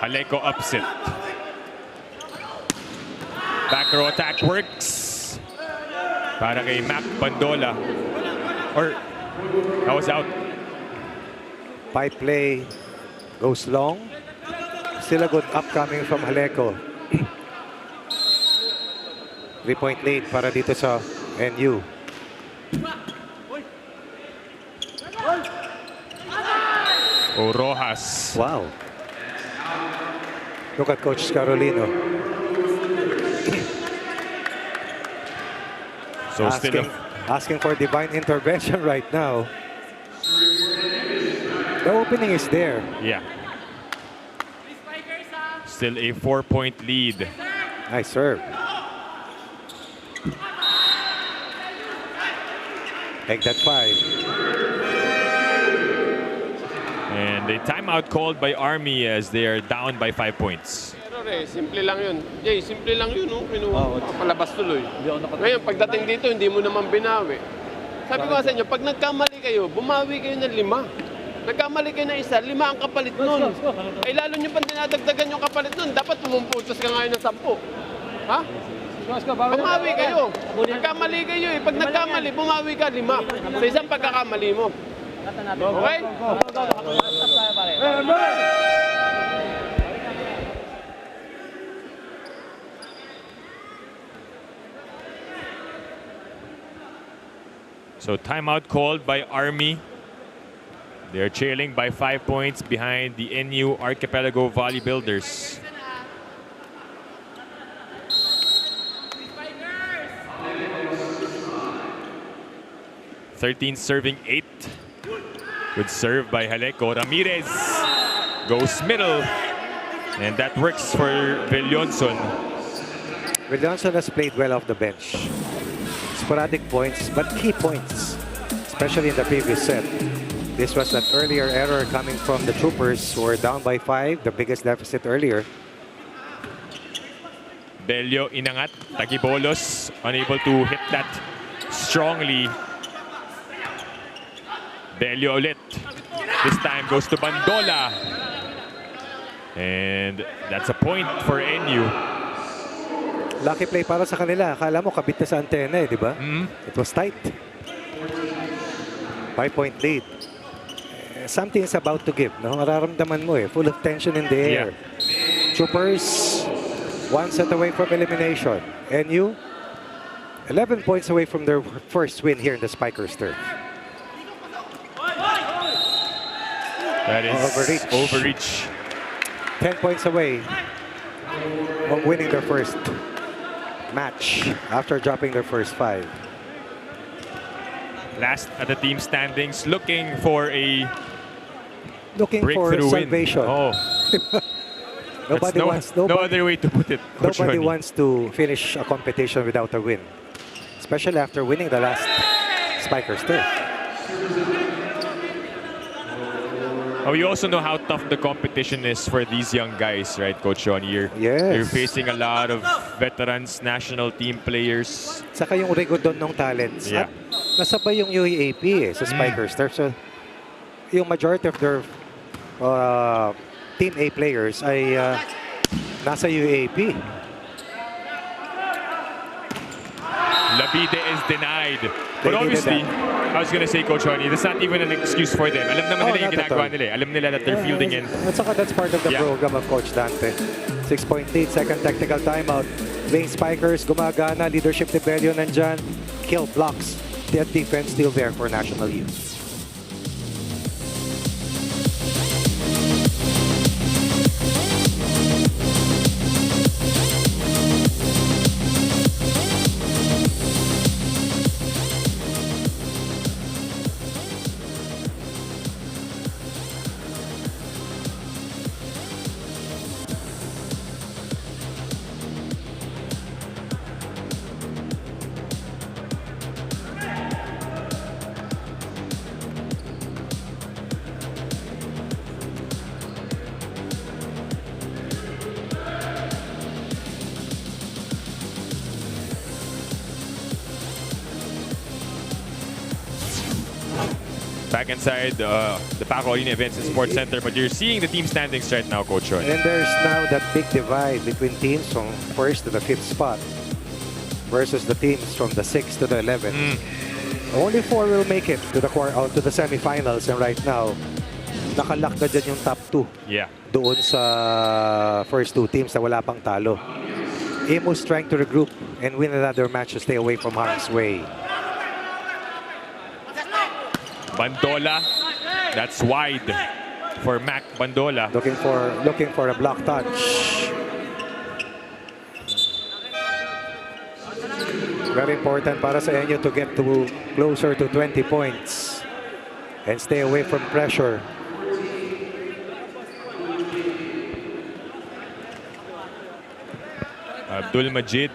Haleko upset. Back row attack works. Para kay Mac Bandola. Or, that was out. Pipe play goes long. Still a good upcoming from Haleko. 3-point lead para dito sa NU. Rojas. Wow. Look at Coach Carolino. So still asking for divine intervention right now. The opening is there. yeah. Still a 4-point lead. Nice serve. Make that 5. And a timeout called by Army as they are down by 5 points. Simple lang yun. Jay, simple lang yun. Palabas tuloy. Ngayon, pagdating dito, hindi mo naman binawi. Sabi ko sa inyo, pag nagkamali kayo, bumawi kayo ng 5. Nagkamali kayo ng 1, 5 ang kapalit nun. Ay lalo nyo pang dinadagdagan yung kapalit nun, dapat pumumputos ka ngayon ng 10. Ha? Bumawi kayo. Nagkamali kayo eh. Pag nagkamali, bumawi ka 5. Sa isang pagkakamali mo. Okay? So timeout called by Army. They're trailing by 5 points behind the NU Archipelago Volley Builders. #13 serving 8. Good serve by Haleko. Ramirez Goes middle. And that works for Villonson. Williamson has played well off the bench. Sporadic points, but key points, especially in the previous set. This was an earlier error coming from the Troopers, who were down by 5, the biggest deficit earlier. Bello inangat. Tagibolos unable to hit that strongly. Bello ulit. This time goes to Bandola. And that's a point for NU. Lucky play para sa kanila. Akala mo kabit na sa antena, di ba? It was tight. 5-point lead. Something is about to give, no? Mararamdaman mo full of tension in the air. Troopers, 1 set away from elimination. NU, 11 points away from their first win here in the Spikers turf. That is overreach. 10 points away from winning their first match after dropping their first 5. Last at the team standings, looking for a Looking for breakthrough win. salvation. Oh, Nobody no other way to put it. Coach Nobody Ronnie. wants to finish a competition without a win, especially after winning the last Spikers turf. We also know how tough the competition is for these young guys, right, Coach Ronnie? Yes. You're facing a lot of veterans, national team players. Saka yung rigodon ng talents. Yeah. At nasabay yung UAAP sa Spikers turf. So, yung majority of their Team A players ay nasa UAAP. Labide is denied. They But needed obviously, that. I was gonna say, Coach Ronnie, that's not even an excuse for them. Alam naman nila yung not at ginagawa all. nila. Alam nila that they're fielding in. At saka that's part of the Yeah. program of Coach Dante. 6-point lead, second technical timeout. Playing Spikers, gumagana. Leadership ni Bello nandyan. Kill blocks. That defense still there for National Youth. Back inside the Paco Arena Events and Sports Center, but you're seeing the team standings right now, Coach Ronnie. And there's now that big divide between teams from 1st to the 5th spot versus the teams from the 6th to the 11th. Only 4 will make it to the semifinals, and right now, nakalock na dyan yung top 2 Yeah. doon sa first 2 teams na wala pang talo. Imus trying to regroup and win another match to stay away from harm's way. Bandola, that's wide for Mac Bandola. Looking for a block touch. Very important para sa inyo to get to closer to 20 points and stay away from pressure. Abdul Majid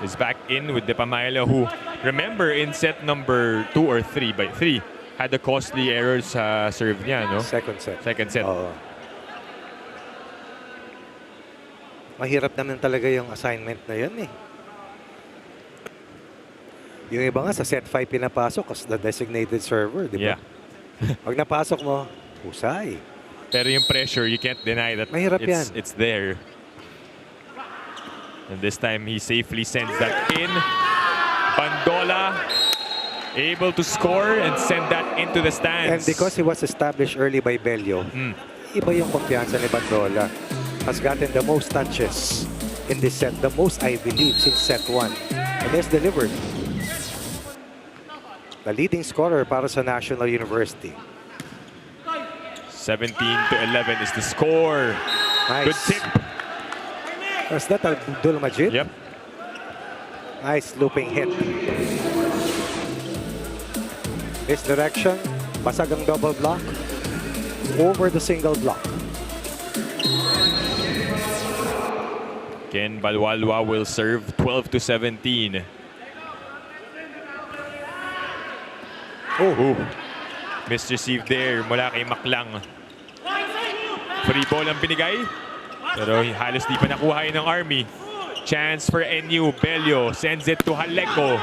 is back in with Depamaila, who, remember, in set number 2 or 3, by 3, had the costly error sa serve niya, no? Second set. Second set. Oo. Mahirap naman talaga yung assignment na yun eh. Yung iba nga sa set 5 pinapasok as the designated server, di ba? Yeah. Pag napasok mo, husay. Pero yung pressure, you can't deny that Mahirap yan. it's there. And this time, he safely sends that in. Bandola able to score and send that into the stands. And because he was established early by Bello, iba yung kumpiyansa ni Bandola. Has gotten the most touches in this set, the most I believe since set 1. And has delivered. The leading scorer para sa National University. 17 to 11 is the score. Nice. Good tip. Was that Abdul Majid? Yep. Nice looping hit. This direction, basag ang double block over the single block. Ken Balwalwa will serve 12-17. Oh, misreceived there mula kay Maklang. Free ball ang binigay. Pero halos di pa nakuha yun ng Army. Chance for NU. Bello sends it to Haleco.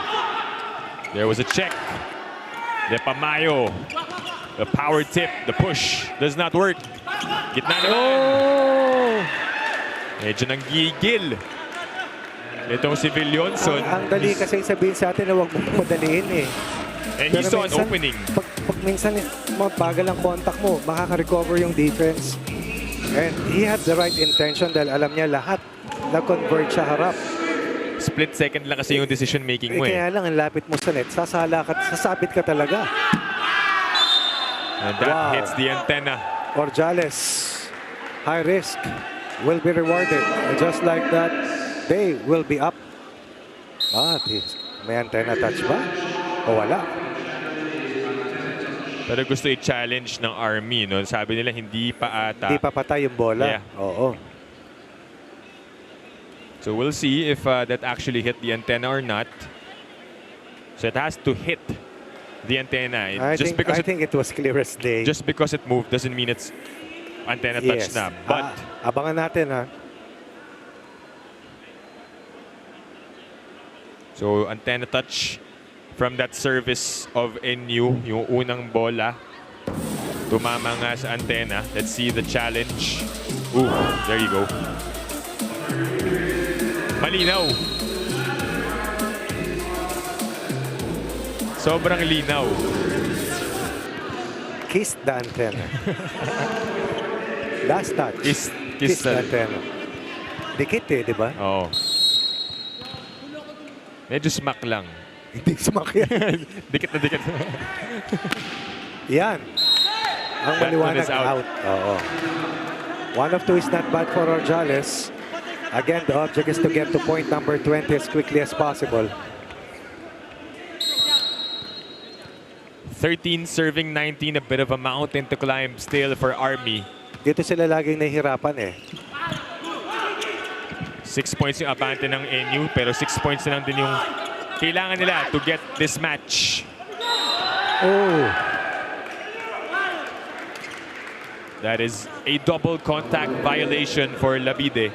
There was a check. De Pamayo. The power tip. The push does not work. Gitna naman. Medyo nang gigil. Itong si Villonson. Ang dali kasi sabihin sa atin na huwag mo padaliin eh. And he saw an minsan, opening. Pag minsan mabagal ang contact mo, makaka-recover yung defense. And he had the right intention dahil alam niya lahat na-convert siya harap. Split second lang kasi yung decision making mo Kaya lang, ang lapit mo sa net, sasabit ka talaga. And that hits the antenna. Orjales, high risk, will be rewarded. And just like that, they will be up. May antenna touch ba? O wala? Pero gusto i-challenge ng Army, no? Sabi nila hindi pa ata. Hindi pa patay yung bola. Yeah. Oo. So we'll see if that actually hit the antenna or not. So it has to hit the antenna. I think it was clear as day. Just because it moved doesn't mean it's antenna touch na. But abangan natin ha. so antenna touch from that service of NU, yung unang bola. Tumama nga sa antenna. Let's see the challenge. Ooh, there you go. Malinaw. Sobrang linaw. Kiss the antenna. Last touch. Kiss the antenna. Dikit eh, di ba? Oo. Medyo smack lang. Hindi sumakyan. Dikit na dikit. Yan. Ang That one maliwanag is out. out. Oo. 1 of 2 is not bad for Orjales. Again, the object is to get to point number 20 as quickly as possible. 13 serving 19, a bit of a mountain to climb still for Army. Dito sila laging nahihirapan eh. 6 points yung abante ng NU, pero 6 points na lang din yung kailangan nila to get this match. Oh. That is a double contact violation for Labide.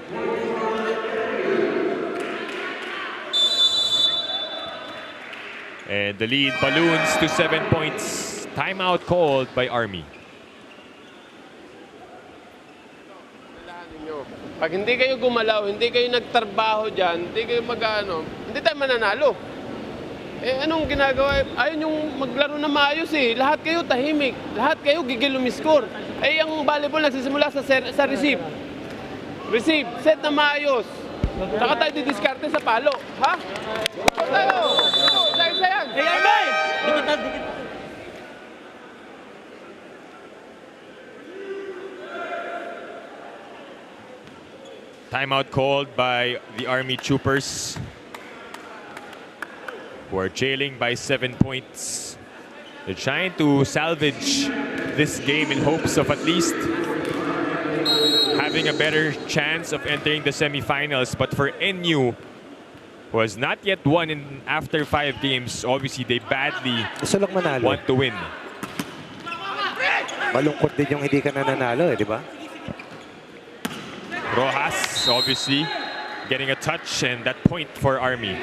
And the lead balloons to 7 points. Timeout called by Army. Pag hindi kayo gumalaw, hindi kayo nagtrabaho dyan, hindi kayo hindi tayo mananalo. Eh anong ginagawa? Ayaw yung maglaro na maayos eh. Lahat kayo tahimik. Lahat kayo gigil umiscore. Eh ang volleyball nagsisimula sa receive. Receive, set na maayos. Saka tayo didiskarte sa palo. Ha? Tayo! Sayang! Dikit. Timeout called by the Army Troopers, who are trailing by 7 points. They're trying to salvage this game in hopes of at least having a better chance of entering the semifinals. But for NU, who has not yet won after 5 games, obviously they badly want to win. Malungkot din yung hindi ka nananalo eh, di ba? Rojas, obviously, getting a touch and that point for Army.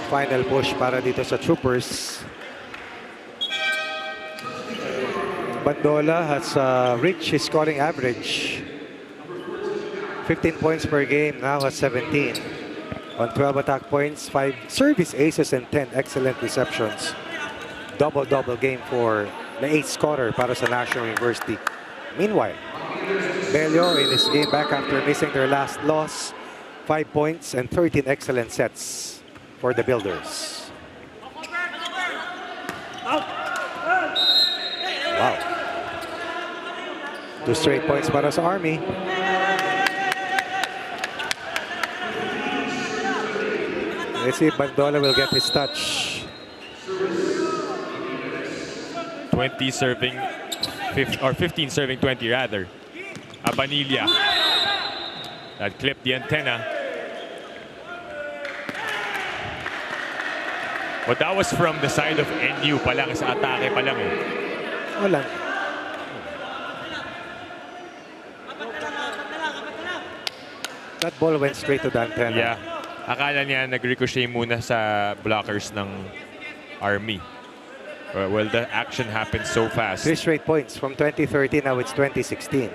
Final push para dito sa Troopers. Bandola has reached his scoring average. 15 points per game, now has 17. On 12 attack points, 5 service aces and 10 excellent receptions. Double-double game for the 8th scorer para sa National University. Meanwhile, Bello in his game back after missing their last loss. 5 points and 13 excellent sets for the Builders. Wow. 2 straight points para sa Army. Let's see if Bandola will get his touch. 20 serving, or 15 serving 20 rather. Abanilla. That clipped the antenna. But that was from the side of NU pa lang, sa atake pa lang eh. Wala. That ball went straight to the antenna. Yeah. Akala niya nag-ricochet muna sa blockers ng Army. Well, the action happened so fast. 3 straight points from 2013, now it's 2016.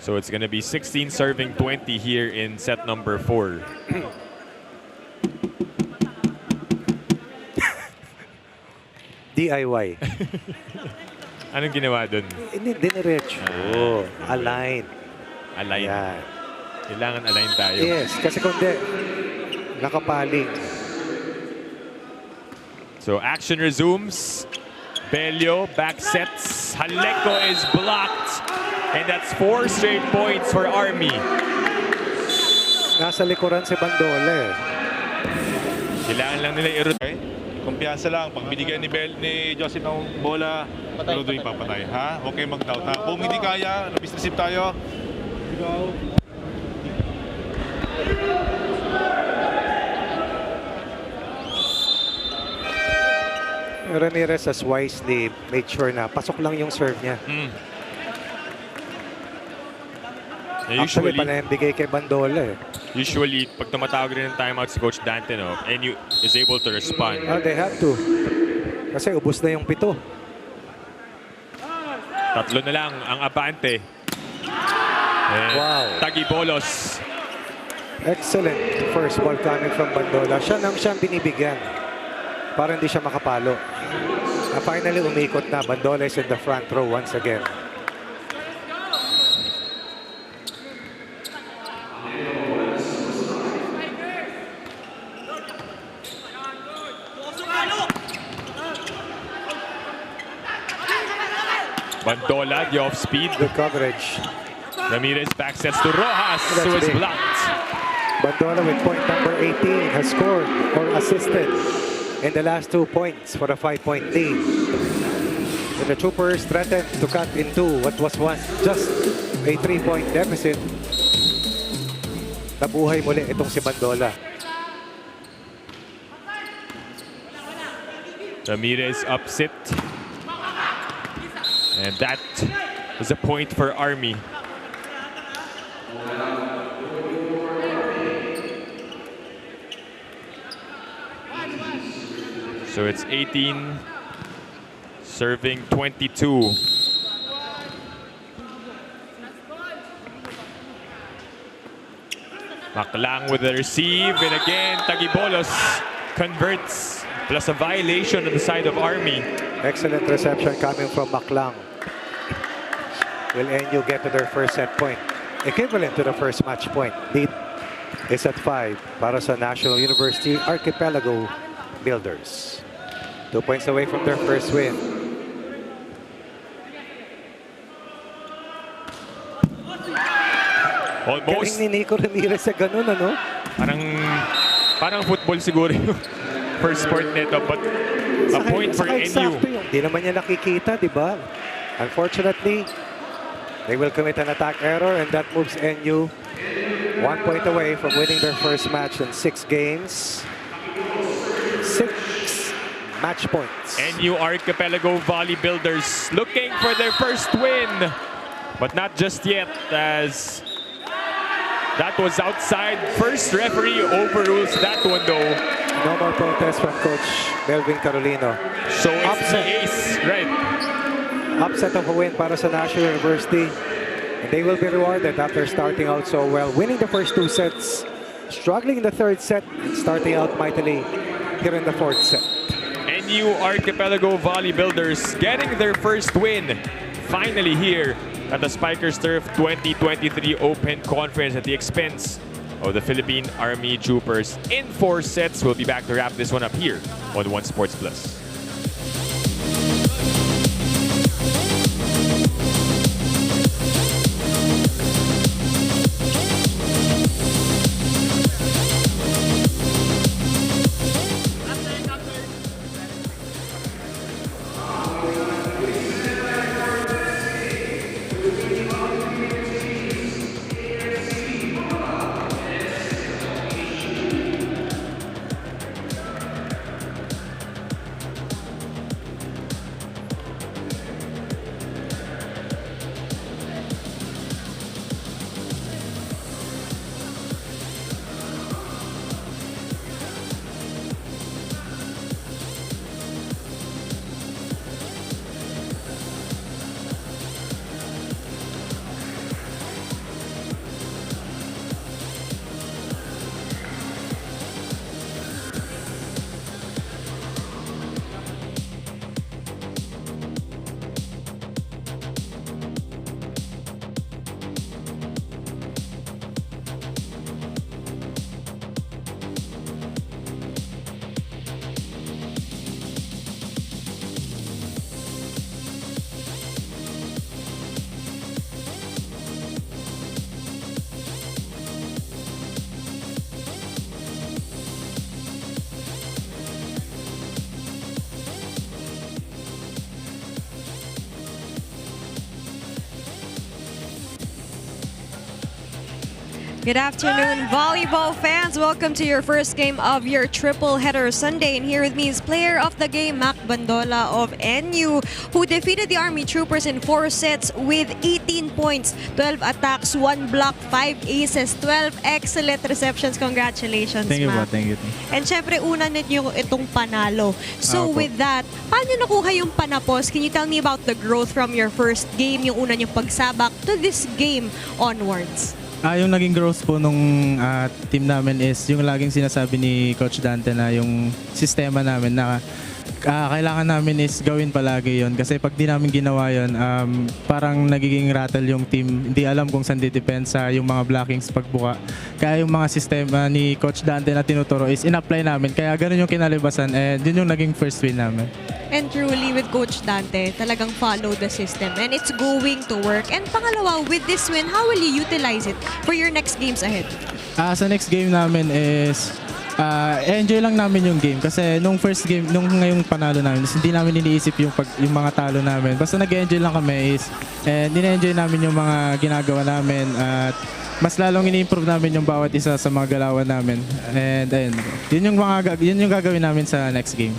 So it's gonna be 16 serving 20 here in set number 4. DIY. Anong ginawa dun? Diniretso. Align. Align. Yan. Kailangan align tayo. Yes, kasi kung di, nakapaling. So action resumes. Belio back sets. Haleko is blocked. And that's 4 straight points for Army. Nasa likuran si Bandola eh. Kailangan lang nila i-root. Okay? Kumpiyansa lang. Pag binigyan ni Joseph ng bola, pero doon papatay. Ha? Huwag kayong mag-doubt. Ha? Kung hindi kaya, na-receive tayo. Go. Ramirez has wisely made sure na pasok lang yung serve niya. Actually, pala yung bigay kay Bandola eh. Usually, pag tumatawag rin ng timeout si Coach Dante, no, and you is able to respond. Well, they have to. Kasi ubos na yung 7. 3 na lang ang abante. And Wow. Tagibolos. Excellent first ball coming from Bandola. Siya nang siyang binibigyan para hindi siya makapalo. Finally, umikot na. Bandola is in the front row once again. Bandola, the off-speed. Good coverage. Ramirez back sets to Rojas, That's who is big. blocked. Bandola with point number 18 has scored or assisted in the last 2 points for a 5-point lead. And the Troopers threatened to cut into what was once just a 3-point deficit. Nabuhay muli itong si Bandola. Ramirez upset. And that is a point for Army. So it's 18 serving 22. Maklang with the receive, and again Tagibolos converts, plus a violation on the side of Army. Excellent reception coming from Maklang. Will NU get to their first set point? Equivalent to the first match point. Lead is at 5 para sa National University Archipelago Builders. 2 points away from their first win. Galing Almost. ni Nico Ramirez sa ganun, ano? Parang football siguro yung first part nito, but a point for NU. Sakto yung di naman niya nakikita, di ba? Unfortunately, they will commit an attack error and that moves NU 1 point away from winning their first match in 6 games. 6 match points. NU Archipelago Volley Builders looking for their first win, but not just yet, as that was outside. First referee overrules that one though. No more protest from Coach Melvin Carolino. So it's Upset. the ace, right? Upset of a win para sa National University. And they will be rewarded after starting out so well. Winning the first 2 sets, struggling in the 3rd set, and starting out mightily here in the 4th set. NU Archipelago Volley Builders getting their first win finally here at the Spikers Turf 2023 Open Conference at the expense of the Philippine Army Troopers in 4 sets. We'll be back to wrap this one up here on One Sports Plus. Good afternoon, volleyball fans. Welcome to your first game of your triple header Sunday. And here with me is player of the game, Mac Bandola of NU, who defeated the Army Troopers in 4 sets with 18 points, 12 attacks, 1 block, 5 aces, 12 excellent receptions. Congratulations, Thank you po, Mac. thank you. And syempre, una ninyo itong panalo. So Opo. with that, paano nakuha yung panapos? Can you tell me about the growth from your first game, yung una nyong pagsabak, to this game onwards? Yung naging growth po nung team namin is yung laging sinasabi ni Coach Dante na yung sistema namin na kailangan namin is gawin palagi yon kasi pag di namin ginawa yon parang nagiging rattle yung team, hindi alam kung saan didepensa yung mga blockings pagbuka, kaya yung mga sistema ni Coach Dante na tinuturo is in-apply namin, kaya ganun yung kinalibasan and yun yung naging first win namin. And truly, with Coach Dante, talagang follow the system and it's going to work. And pangalawa, with this win, how will you utilize it for your next games ahead? Sa next game namin is enjoy lang namin yung game kasi nung first game, nung ngayong panalo namin is hindi namin iniisip yung mga talo namin. Basta nag-enjoy lang kami is nina-enjoy namin yung mga ginagawa namin at mas lalong ini-improve namin yung bawat isa sa mga galawan namin. And ayun, yun yung gagawin namin sa next game.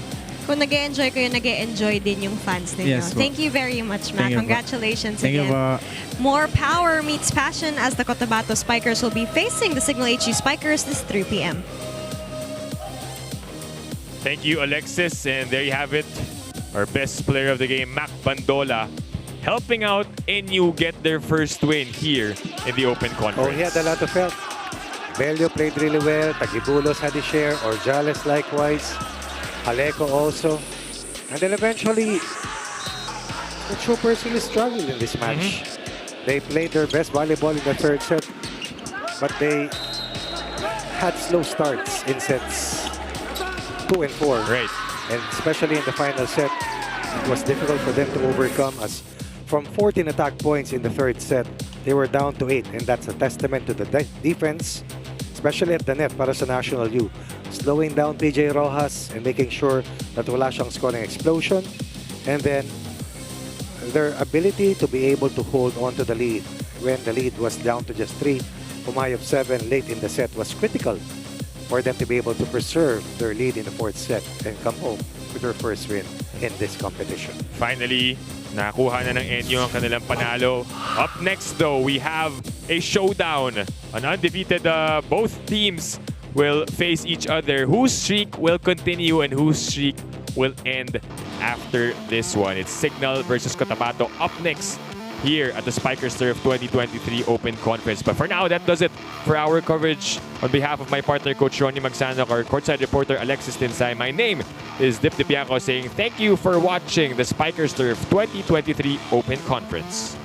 Kung nag-e-enjoy kayo, nag-e-enjoy din yung fans ninyo. Yes, po. Thank you very much, Mac. Thank you po. Congratulations Thank you again. po. More power meets passion as the Cotabato Spikers will be facing the Signal HG Spikers this 3 p.m. Thank you, Alexis. And there you have it. Our best player of the game, Mac Bandola, helping out NU get their first win here in the Open Conference. Oh, he had a lot of help. Bello played really well. Tagibulos had his share. Orjales likewise. Aleco also. And then eventually, the Troopers really struggled in this match. They played their best volleyball in the third set, but they had slow starts in sets 2 and 4. Right. And especially in the final set, it was difficult for them to overcome as from 14 attack points in the third set, they were down to 8. And that's a testament to the defense, especially at the net para sa National U. Slowing down PJ Rojas and making sure that wala siyang scoring explosion. And then their ability to be able to hold on to the lead when the lead was down to just 3, Pumayop 7 late in the set was critical for them to be able to preserve their lead in the fourth set and come home with their first win in this competition. Finally, nakuha na ng NU ang kanilang panalo. Up next though, we have a showdown. An undefeated both teams will face each other. Whose streak will continue and whose streak will end after this one? It's Signal versus Cotabato up next here at the Spikers Turf 2023 Open Conference. But for now, that does it for our coverage. On behalf of my partner, Coach Ronnie Magsanok, our courtside reporter, Alexis Tinsay, my name is Dip Dipiaco saying thank you for watching the Spikers Turf 2023 Open Conference.